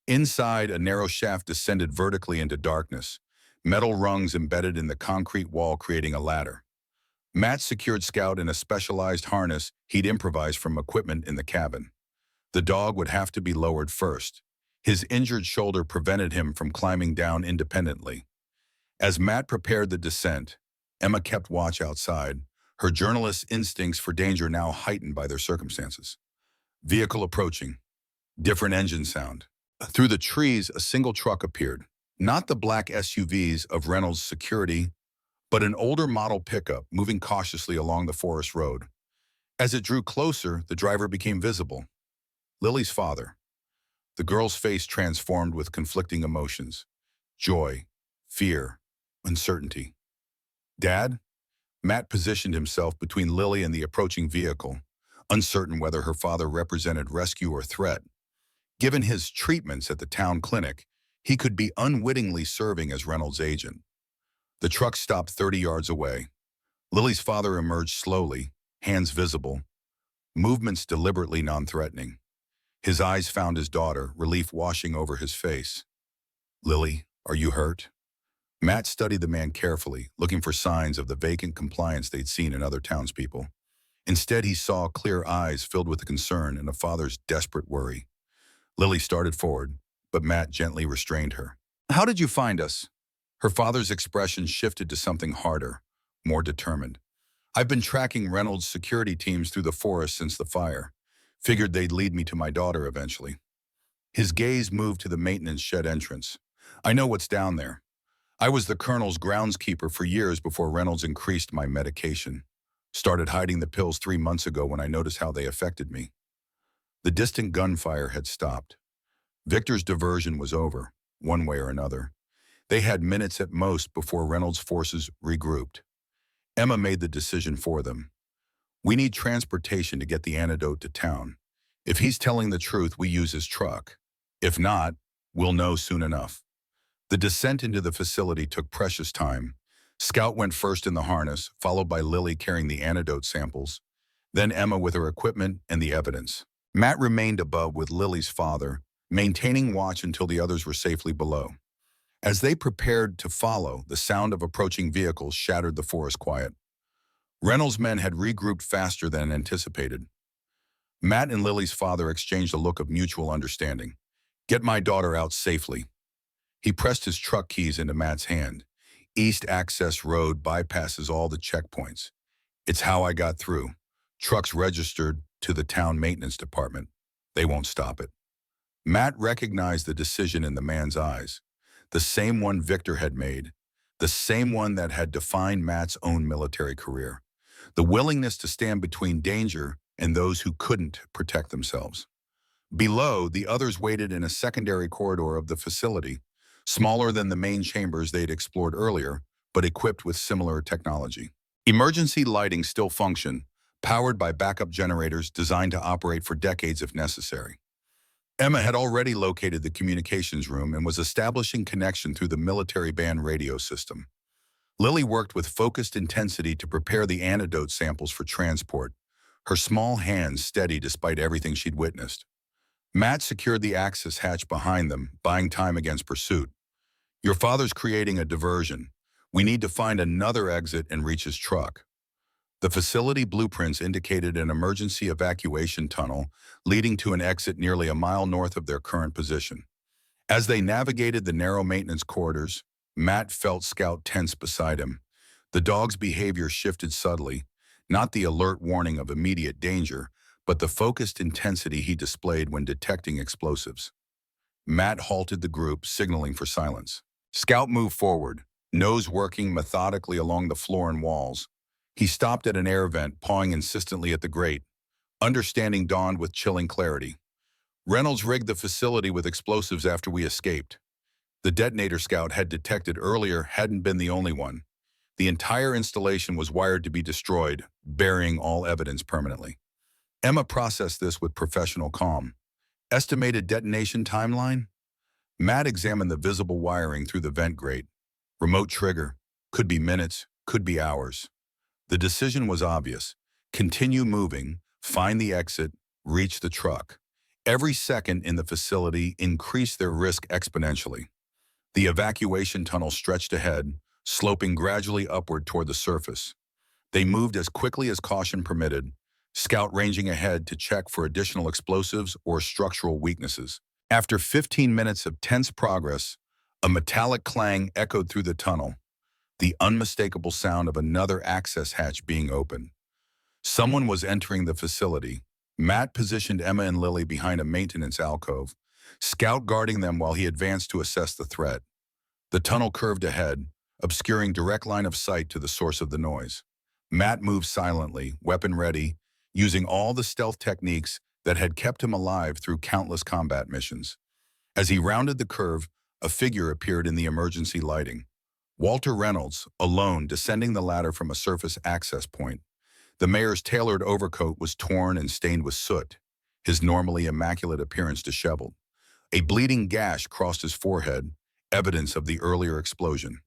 A: Inside, a narrow shaft descended vertically into darkness, metal rungs embedded in the concrete wall creating a ladder. Matt secured Scout in a specialized harness he'd improvised from equipment in the cabin. The dog would have to be lowered first. His injured shoulder prevented him from climbing down independently. As Matt prepared the descent, Emma kept watch outside, her journalist's instincts for danger now heightened by their circumstances. Vehicle approaching. Different engine sound. Through the trees, a single truck appeared. Not the black SUVs of Reynolds' security, but an older model pickup moving cautiously along the forest road. As it drew closer, the driver became visible. Lily's father. The girl's face transformed with conflicting emotions. Joy, fear, uncertainty. Dad? Matt positioned himself between Lily and the approaching vehicle, uncertain whether her father represented rescue or threat. Given his treatments at the town clinic, he could be unwittingly serving as Reynolds' agent. The truck stopped 30 yards away. Lily's father emerged slowly, hands visible, movements deliberately non-threatening. His eyes found his daughter, relief washing over his face. Lily, are you hurt? Matt studied the man carefully, looking for signs of the vacant compliance they'd seen in other townspeople. Instead, he saw clear eyes filled with concern and a father's desperate worry. Lily started forward, but Matt gently restrained her. How did you find us? Her father's expression shifted to something harder, more determined. I've been tracking Reynolds' security teams through the forest since the fire. Figured they'd lead me to my daughter eventually. His gaze moved to the maintenance shed entrance. I know what's down there. I was the colonel's groundskeeper for years before Reynolds increased my medication. Started hiding the pills 3 months ago when I noticed how they affected me. The distant gunfire had stopped. Victor's diversion was over, one way or another. They had minutes at most before Reynolds' forces regrouped. Emma made the decision for them. We need transportation to get the antidote to town. If he's telling the truth, we use his truck. If not, we'll know soon enough. The descent into the facility took precious time. Scout went first in the harness, followed by Lily carrying the antidote samples, then Emma with her equipment and the evidence. Matt remained above with Lily's father, maintaining watch until the others were safely below. As they prepared to follow, the sound of approaching vehicles shattered the forest quiet. Reynolds' men had regrouped faster than anticipated. Matt and Lily's father exchanged a look of mutual understanding. Get my daughter out safely. He pressed his truck keys into Matt's hand. East Access Road bypasses all the checkpoints. It's how I got through. Trucks registered to the town maintenance department. They won't stop it. Matt recognized the decision in the man's eyes. The same one Victor had made. The same one that had defined Matt's own military career. The willingness to stand between danger and those who couldn't protect themselves. Below, the others waited in a secondary corridor of the facility, smaller than the main chambers they'd explored earlier, but equipped with similar technology. Emergency lighting still functioned, powered by backup generators designed to operate for decades if necessary. Emma had already located the communications room and was establishing connection through the military band radio system. Lily worked with focused intensity to prepare the antidote samples for transport, her small hands steady despite everything she'd witnessed. Matt secured the access hatch behind them, buying time against pursuit. Your father's creating a diversion. We need to find another exit and reach his truck. The facility blueprints indicated an emergency evacuation tunnel leading to an exit nearly a mile north of their current position. As they navigated the narrow maintenance corridors, Matt felt Scout tense beside him. The dog's behavior shifted subtly, not the alert warning of immediate danger, but the focused intensity he displayed when detecting explosives. Matt halted the group, signaling for silence. Scout moved forward, nose working methodically along the floor and walls. He stopped at an air vent, pawing insistently at the grate. Understanding dawned with chilling clarity. Reynolds rigged the facility with explosives after we escaped. The detonator Scout had detected earlier hadn't been the only one. The entire installation was wired to be destroyed, burying all evidence permanently. Emma processed this with professional calm. Estimated detonation timeline? Matt examined the visible wiring through the vent grate. Remote trigger. Could be minutes, could be hours. The decision was obvious. Continue moving, find the exit, reach the truck. Every second in the facility increased their risk exponentially. The evacuation tunnel stretched ahead, sloping gradually upward toward the surface. They moved as quickly as caution permitted, Scout ranging ahead to check for additional explosives or structural weaknesses. After 15 minutes of tense progress, a metallic clang echoed through the tunnel, the unmistakable sound of another access hatch being opened. Someone was entering the facility. Matt positioned Emma and Lily behind a maintenance alcove, Scout guarding them while he advanced to assess the threat. The tunnel curved ahead, obscuring direct line of sight to the source of the noise. Matt moved silently, weapon ready, using all the stealth techniques that had kept him alive through countless combat missions. As he rounded the curve, a figure appeared in the emergency lighting. Walter Reynolds, alone, descending the ladder from a surface access point. The mayor's tailored overcoat was torn and stained with soot, his normally immaculate appearance disheveled. A bleeding gash crossed his forehead, evidence of the earlier explosion.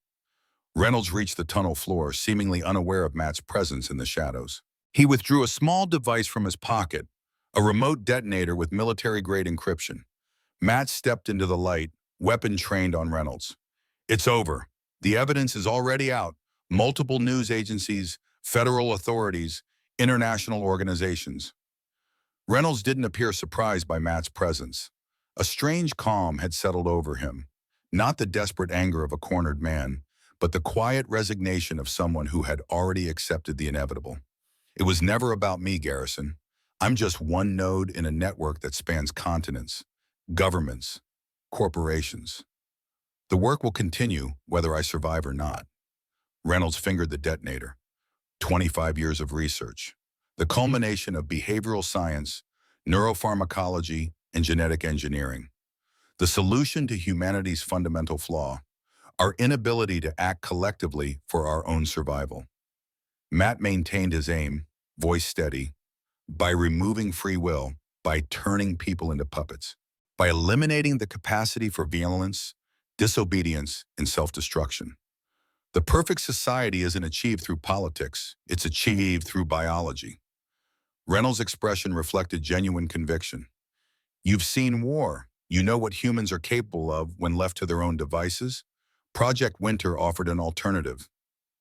A: Reynolds reached the tunnel floor, seemingly unaware of Matt's presence in the shadows. He withdrew a small device from his pocket, a remote detonator with military-grade encryption. Matt stepped into the light, weapon trained on Reynolds. It's over. The evidence is already out. Multiple news agencies, federal authorities, international organizations. Reynolds didn't appear surprised by Matt's presence. A strange calm had settled over him, not the desperate anger of a cornered man, but the quiet resignation of someone who had already accepted the inevitable. It was never about me, Garrison. I'm just one node in a network that spans continents, governments, corporations. The work will continue, whether I survive or not. Reynolds fingered the detonator. 25 years of research. The culmination of behavioral science, neuropharmacology, and genetic engineering. The solution to humanity's fundamental flaw, our inability to act collectively for our own survival. Matt maintained his aim, voice steady, by removing free will, by turning people into puppets, by eliminating the capacity for violence, disobedience, and self-destruction. The perfect society isn't achieved through politics, it's achieved through biology. Reynolds' expression reflected genuine conviction. You've seen war. You know what humans are capable of when left to their own devices. Project Winter offered an alternative.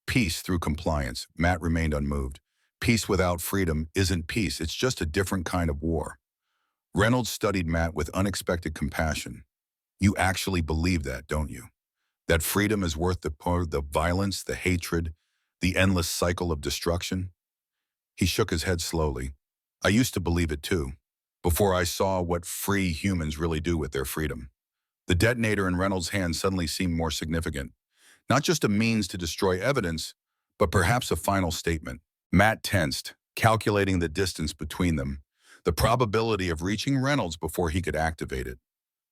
A: Peace through compliance. Matt remained unmoved. Peace without freedom isn't peace, it's just a different kind of war. Reynolds studied Matt with unexpected compassion. You actually believe that, don't you? That freedom is worth the violence, the hatred, the endless cycle of destruction? He shook his head slowly. I used to believe it too, before I saw what free humans really do with their freedom. The detonator in Reynolds' hand suddenly seemed more significant. Not just a means to destroy evidence, but perhaps a final statement. Matt tensed, calculating the distance between them, the probability of reaching Reynolds before he could activate it.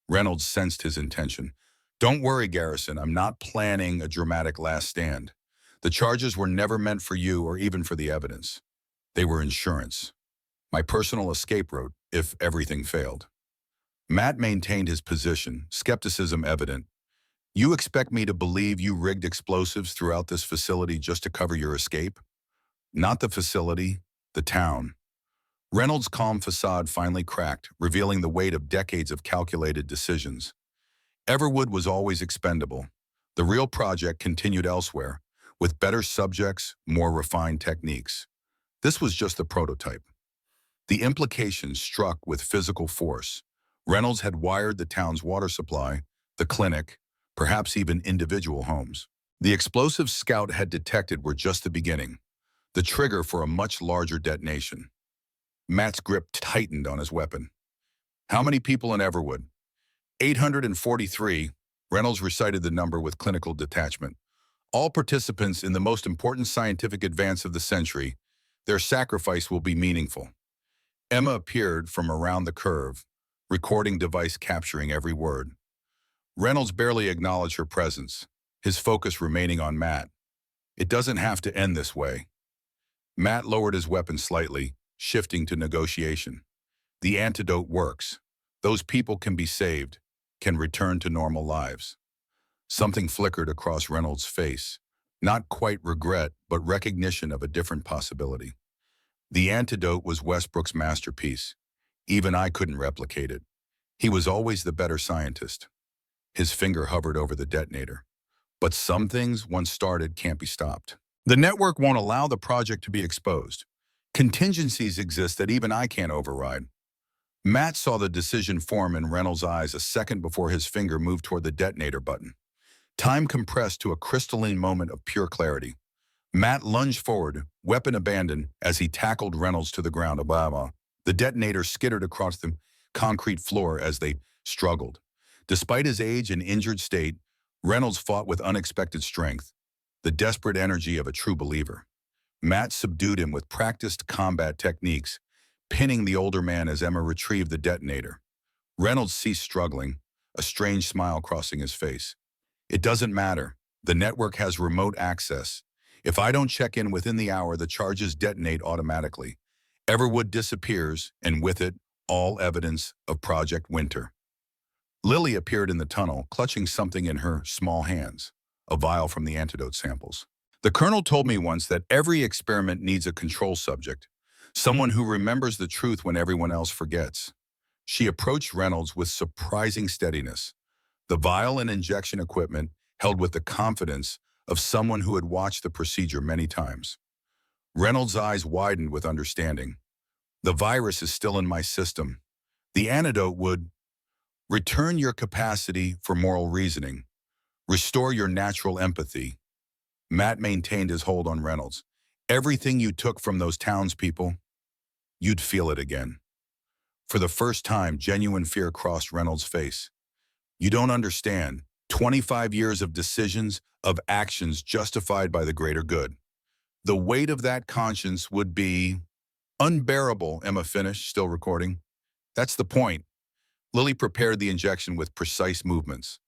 A: Reynolds sensed his intention. Don't worry, Garrison, I'm not planning a dramatic last stand. The charges were never meant for you or even for the evidence. They were insurance. My personal escape route, if everything failed. Matt maintained his position, skepticism evident. You expect me to believe you rigged explosives throughout this facility just to cover your escape? Not the facility, the town. Reynolds' calm facade finally cracked, revealing the weight of decades of calculated decisions. Everwood was always expendable. The real project continued elsewhere, with better subjects, more refined techniques. This was just the prototype. The implications struck with physical force. Reynolds had wired the town's water supply, the clinic, perhaps even individual homes. The explosives Scout had detected were just the beginning, the trigger for a much larger detonation. Matt's grip tightened on his weapon. How many people in Everwood? 843, Reynolds recited the number with clinical detachment. All participants in the most important scientific advance of the century, their sacrifice will be meaningful. Emma appeared from around the curve, recording device capturing every word. Reynolds barely acknowledged her presence, his focus remaining on Matt. It doesn't have to end this way. Matt lowered his weapon slightly, shifting to negotiation. The antidote works. Those people can be saved, can return to normal lives. Something flickered across Reynolds' face. Not quite regret, but recognition of a different possibility. The antidote was Westbrook's masterpiece. Even I couldn't replicate it. He was always the better scientist. His finger hovered over the detonator. But some things, once started, can't be stopped. The network won't allow the project to be exposed. Contingencies exist that even I can't override. Matt saw the decision form in Reynolds' eyes a second before his finger moved toward the detonator button. Time compressed to a crystalline moment of pure clarity. Matt lunged forward, weapon abandoned, as he tackled Reynolds to the ground. The detonator skittered across the concrete floor as they struggled. Despite his age and injured state, Reynolds fought with unexpected strength, the desperate energy of a true believer. Matt subdued him with practiced combat techniques, pinning the older man as Emma retrieved the detonator. Reynolds ceased struggling, a strange smile crossing his face. It doesn't matter. The network has remote access. If I don't check in within the hour, the charges detonate automatically. Everwood disappears, and with it, all evidence of Project Winter. Lily appeared in the tunnel, clutching something in her small hands, a vial from the antidote samples. The colonel told me once that every experiment needs a control subject, someone who remembers the truth when everyone else forgets. She approached Reynolds with surprising steadiness, the vial and injection equipment held with the confidence of someone who had watched the procedure many times. Reynolds' eyes widened with understanding. The virus is still in my system. The antidote would return your capacity for moral reasoning, restore your natural empathy. Matt maintained his hold on Reynolds. Everything you took from those townspeople, you'd feel it again. For the first time, genuine fear crossed Reynolds' face. You don't understand. 25 years of decisions, of actions justified by the greater good. The weight of that conscience would be unbearable, Emma finished, still recording. That's the point. Lily prepared the injection with precise movements.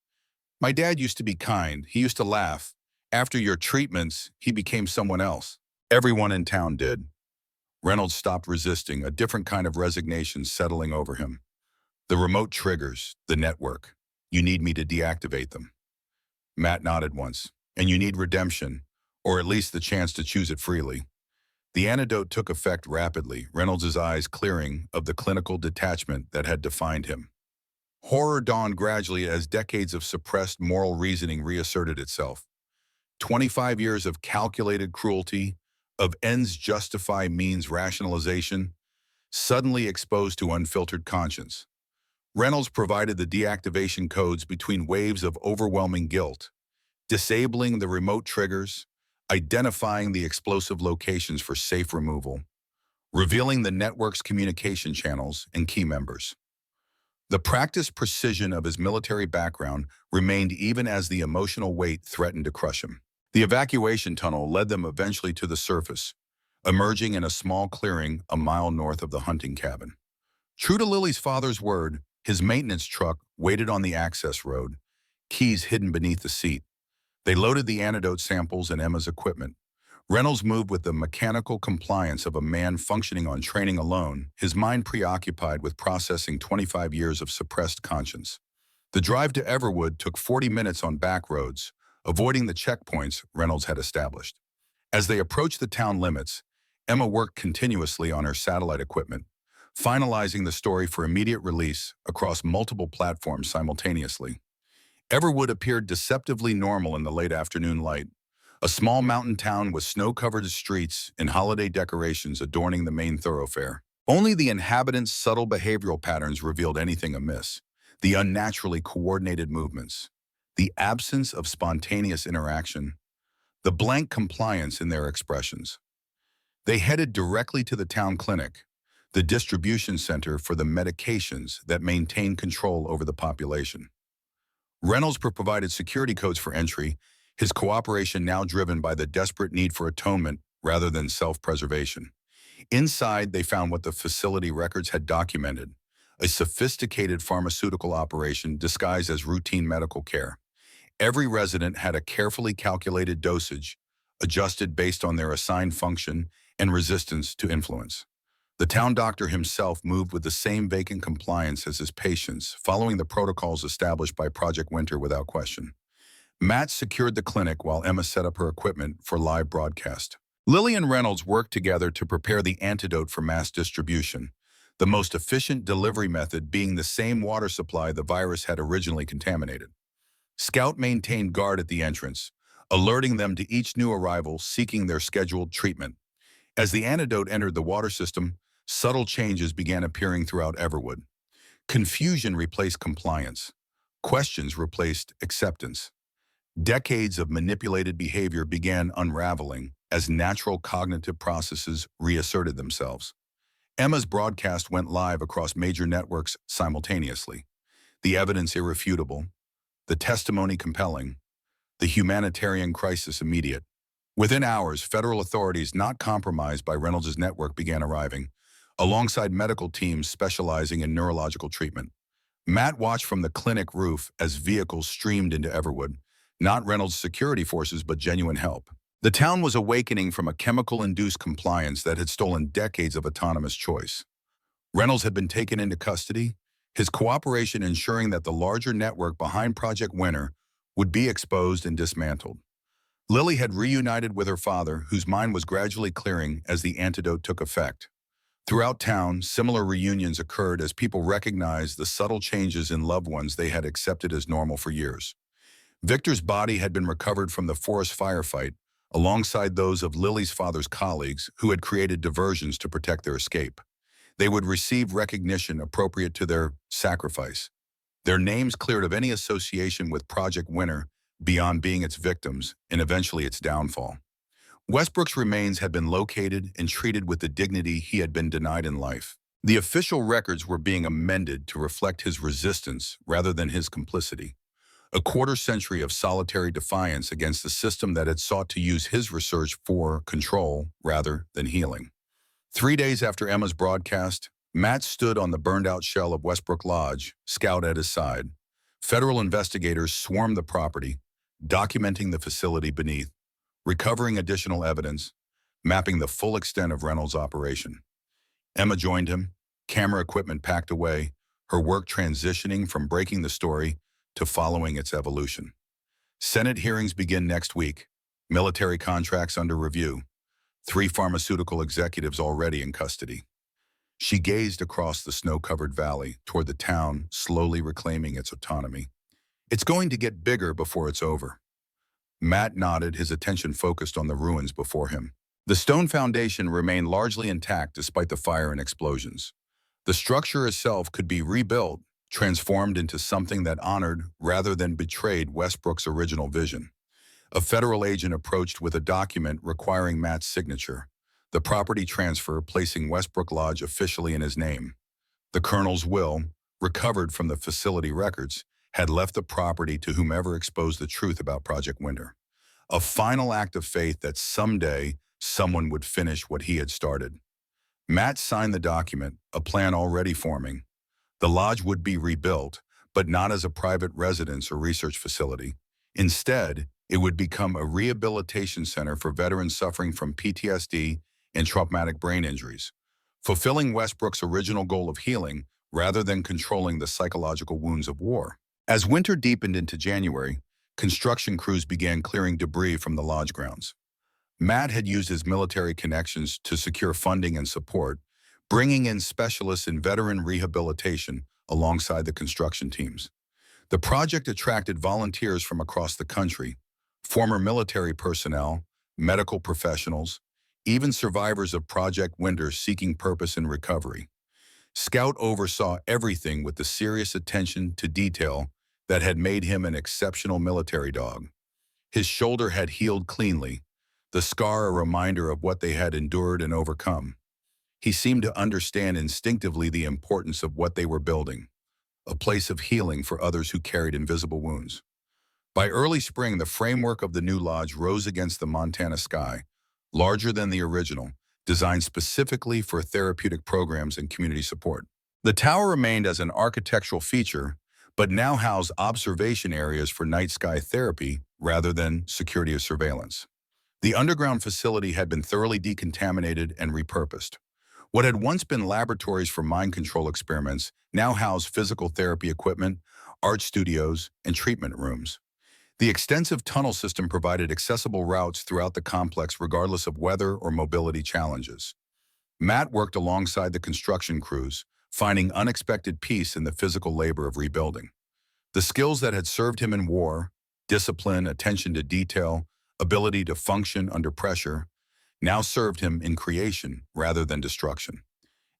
A: My dad used to be kind. He used to laugh. After your treatments, he became someone else. Everyone in town did. Reynolds stopped resisting, a different kind of resignation settling over him. The remote triggers, the network. You need me to deactivate them. Matt nodded once. And you need redemption, or at least the chance to choose it freely. The antidote took effect rapidly, Reynolds' eyes clearing of the clinical detachment that had defined him. Horror dawned gradually as decades of suppressed moral reasoning reasserted itself. 25 years of calculated cruelty, of ends justify means rationalization, suddenly exposed to unfiltered conscience. Reynolds provided the deactivation codes between waves of overwhelming guilt, disabling the remote triggers, identifying the explosive locations for safe removal, revealing the network's communication channels and key members. The practiced precision of his military background remained even as the emotional weight threatened to crush him. The evacuation tunnel led them eventually to the surface, emerging in a small clearing a mile north of the hunting cabin. True to Lily's father's word, his maintenance truck waited on the access road, keys hidden beneath the seat. They loaded the antidote samples and Emma's equipment. Reynolds moved with the mechanical compliance of a man functioning on training alone, his mind preoccupied with processing 25 years of suppressed conscience. The drive to Everwood took 40 minutes on back roads, avoiding the checkpoints Reynolds had established. As they approached the town limits, Emma worked continuously on her satellite equipment, finalizing the story for immediate release across multiple platforms simultaneously. Everwood appeared deceptively normal in the late afternoon light, a small mountain town with snow-covered streets and holiday decorations adorning the main thoroughfare. Only the inhabitants' subtle behavioral patterns revealed anything amiss, the unnaturally coordinated movements, the absence of spontaneous interaction, the blank compliance in their expressions. They headed directly to the town clinic, the distribution center for the medications that maintain control over the population. Reynolds provided security codes for entry, his cooperation now driven by the desperate need for atonement rather than self-preservation. Inside, they found what the facility records had documented, a sophisticated pharmaceutical operation disguised as routine medical care. Every resident had a carefully calculated dosage, adjusted based on their assigned function and resistance to influence. The town doctor himself moved with the same vacant compliance as his patients, following the protocols established by Project Winter without question. Matt secured the clinic while Emma set up her equipment for live broadcast. Lilly and Reynolds worked together to prepare the antidote for mass distribution, the most efficient delivery method being the same water supply the virus had originally contaminated. Scout maintained guard at the entrance, alerting them to each new arrival seeking their scheduled treatment. As the antidote entered the water system, subtle changes began appearing throughout Everwood. Confusion replaced compliance. Questions replaced acceptance. Decades of manipulated behavior began unraveling as natural cognitive processes reasserted themselves. Emma's broadcast went live across major networks simultaneously. The evidence irrefutable, the testimony compelling, the humanitarian crisis immediate. Within hours, federal authorities not compromised by Reynolds' network began arriving, alongside medical teams specializing in neurological treatment. Matt watched from the clinic roof as vehicles streamed into Everwood, not Reynolds' security forces but genuine help. The town was awakening from a chemical-induced compliance that had stolen decades of autonomous choice. Reynolds had been taken into custody, his cooperation ensuring that the larger network behind Project Winter would be exposed and dismantled. Lilly had reunited with her father, whose mind was gradually clearing as the antidote took effect. Throughout town, similar reunions occurred as people recognized the subtle changes in loved ones they had accepted as normal for years. Victor's body had been recovered from the forest firefight, alongside those of Lily's father's colleagues who had created diversions to protect their escape. They would receive recognition appropriate to their sacrifice. Their names cleared of any association with Project Winter beyond being its victims and eventually its downfall. Westbrook's remains had been located and treated with the dignity he had been denied in life. The official records were being amended to reflect his resistance rather than his complicity. A quarter-century of solitary defiance against the system that had sought to use his research for control rather than healing. 3 days after Emma's broadcast, Matt stood on the burned-out shell of Westbrook Lodge, Scout at his side. Federal investigators swarmed the property, documenting the facility beneath, recovering additional evidence, mapping the full extent of Reynolds' operation. Emma joined him, camera equipment packed away, her work transitioning from breaking the story to following its evolution. Senate hearings begin next week, military contracts under review, 3 pharmaceutical executives already in custody. She gazed across the snow-covered valley toward the town, slowly reclaiming its autonomy. It's going to get bigger before it's over. Matt nodded, his attention focused on the ruins before him. The stone foundation remained largely intact despite the fire and explosions. The structure itself could be rebuilt, transformed into something that honored rather than betrayed Westbrook's original vision. A federal agent approached with a document requiring Matt's signature, the property transfer placing Westbrook Lodge officially in his name. The colonel's will, recovered from the facility records, had left the property to whomever exposed the truth about Project Winter. A final act of faith that someday someone would finish what he had started. Matt signed the document, a plan already forming. The lodge would be rebuilt, but not as a private residence or research facility. Instead, it would become a rehabilitation center for veterans suffering from PTSD and traumatic brain injuries, fulfilling Westbrook's original goal of healing rather than controlling the psychological wounds of war. As winter deepened into January, construction crews began clearing debris from the lodge grounds. Matt had used his military connections to secure funding and support, bringing in specialists in veteran rehabilitation alongside the construction teams. The project attracted volunteers from across the country, former military personnel, medical professionals, even survivors of Project Winter seeking purpose and recovery. Scout oversaw everything with the serious attention to detail that had made him an exceptional military dog. His shoulder had healed cleanly, the scar a reminder of what they had endured and overcome. He seemed to understand instinctively the importance of what they were building, a place of healing for others who carried invisible wounds. By early spring, the framework of the new lodge rose against the Montana sky, larger than the original, designed specifically for therapeutic programs and community support. The tower remained as an architectural feature, but now housed observation areas for night sky therapy rather than security or surveillance. The underground facility had been thoroughly decontaminated and repurposed. What had once been laboratories for mind control experiments now housed physical therapy equipment, art studios, and treatment rooms. The extensive tunnel system provided accessible routes throughout the complex regardless of weather or mobility challenges. Matt worked alongside the construction crews, finding unexpected peace in the physical labor of rebuilding. The skills that had served him in war, discipline, attention to detail, ability to function under pressure, now served him in creation rather than destruction.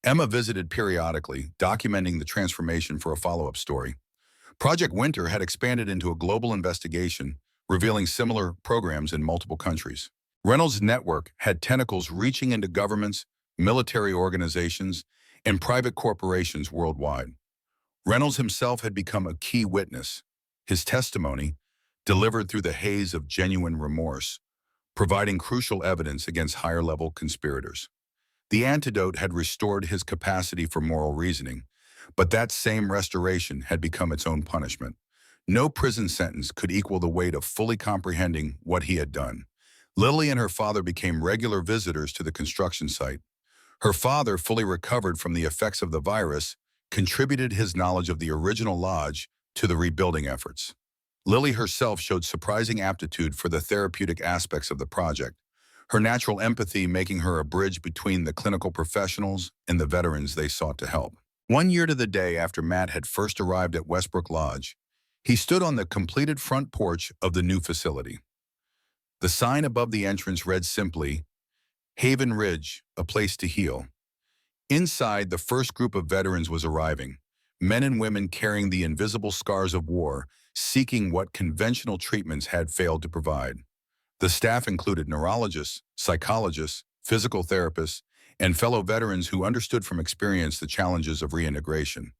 A: Emma visited periodically, documenting the transformation for a follow-up story. Project Winter had expanded into a global investigation, revealing similar programs in multiple countries. Reynolds' network had tentacles reaching into governments, military organizations, and private corporations worldwide. Reynolds himself had become a key witness, his testimony, delivered through the haze of genuine remorse, providing crucial evidence against higher-level conspirators. The antidote had restored his capacity for moral reasoning, but that same restoration had become its own punishment. No prison sentence could equal the weight of fully comprehending what he had done. Lily and her father became regular visitors to the construction site. Her father, fully recovered from the effects of the virus, contributed his knowledge of the original lodge to the rebuilding efforts. Lily herself showed surprising aptitude for the therapeutic aspects of the project, her natural empathy making her a bridge between the clinical professionals and the veterans they sought to help. 1 year to the day after Matt had first arrived at Westbrook Lodge, he stood on the completed front porch of the new facility. The sign above the entrance read simply, "Haven Ridge, a place to heal." Inside, the first group of veterans was arriving, men and women carrying the invisible scars of war, seeking what conventional treatments had failed to provide. The staff included neurologists, psychologists, physical therapists, and fellow veterans who understood from experience the challenges of reintegration.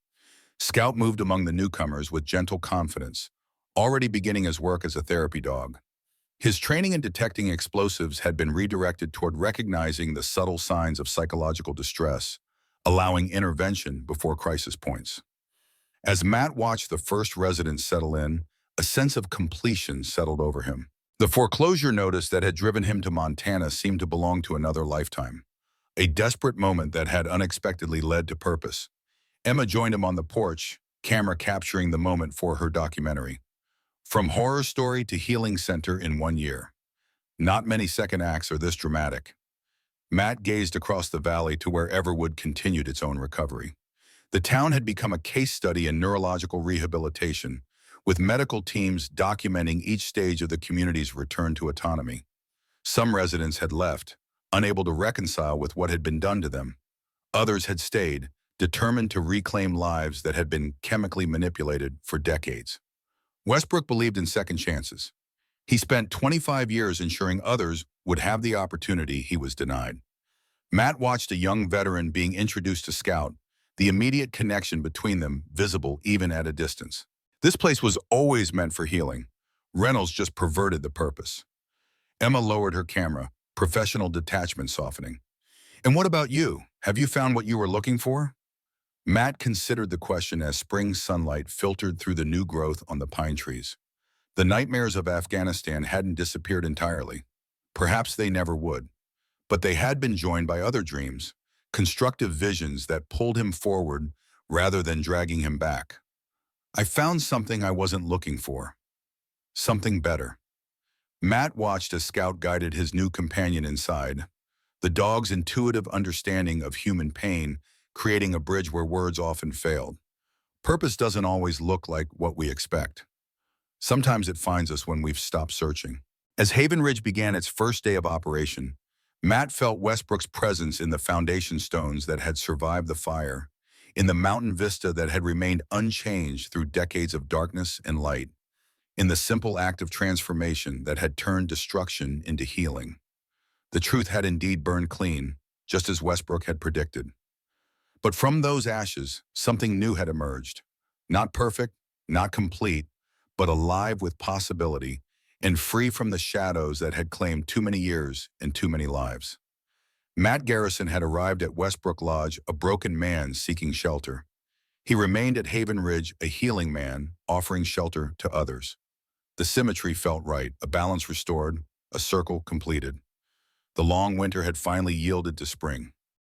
A: Scout moved among the newcomers with gentle confidence, already beginning his work as a therapy dog. His training in detecting explosives had been redirected toward recognizing the subtle signs of psychological distress, allowing intervention before crisis points. As Matt watched the first residents settle in, a sense of completion settled over him. The foreclosure notice that had driven him to Montana seemed to belong to another lifetime, a desperate moment that had unexpectedly led to purpose. Emma joined him on the porch, camera capturing the moment for her documentary. From horror story to healing center in 1 year. Not many second acts are this dramatic. Matt gazed across the valley to where Everwood continued its own recovery. The town had become a case study in neurological rehabilitation, with medical teams documenting each stage of the community's return to autonomy. Some residents had left, unable to reconcile with what had been done to them. Others had stayed, determined to reclaim lives that had been chemically manipulated for decades. Westbrook believed in second chances. He spent 25 years ensuring others would have the opportunity he was denied. Matt watched a young veteran being introduced to Scout, the immediate connection between them visible even at a distance. This place was always meant for healing. Reynolds just perverted the purpose. Emma lowered her camera, professional detachment softening. "And what about you? Have you found what you were looking for?" Matt considered the question as spring sunlight filtered through the new growth on the pine trees. The nightmares of Afghanistan hadn't disappeared entirely. Perhaps they never would. But they had been joined by other dreams, constructive visions that pulled him forward rather than dragging him back. "I found something I wasn't looking for. Something better." Matt watched as Scout guided his new companion inside, the dog's intuitive understanding of human pain creating a bridge where words often failed. Purpose doesn't always look like what we expect. Sometimes it finds us when we've stopped searching. As Haven Ridge began its first day of operation, Matt felt Westbrook's presence in the foundation stones that had survived the fire, in the mountain vista that had remained unchanged through decades of darkness and light, in the simple act of transformation that had turned destruction into healing. The truth had indeed burned clean, just as Westbrook had predicted. But from those ashes, something new had emerged. Not perfect, not complete, but alive with possibility and free from the shadows that had claimed too many years and too many lives. Matt Garrison had arrived at Westbrook Lodge, a broken man seeking shelter. He remained at Haven Ridge, a healing man, offering shelter to others. The symmetry felt right, a balance restored, A circle completed. The long winter had finally yielded to spring.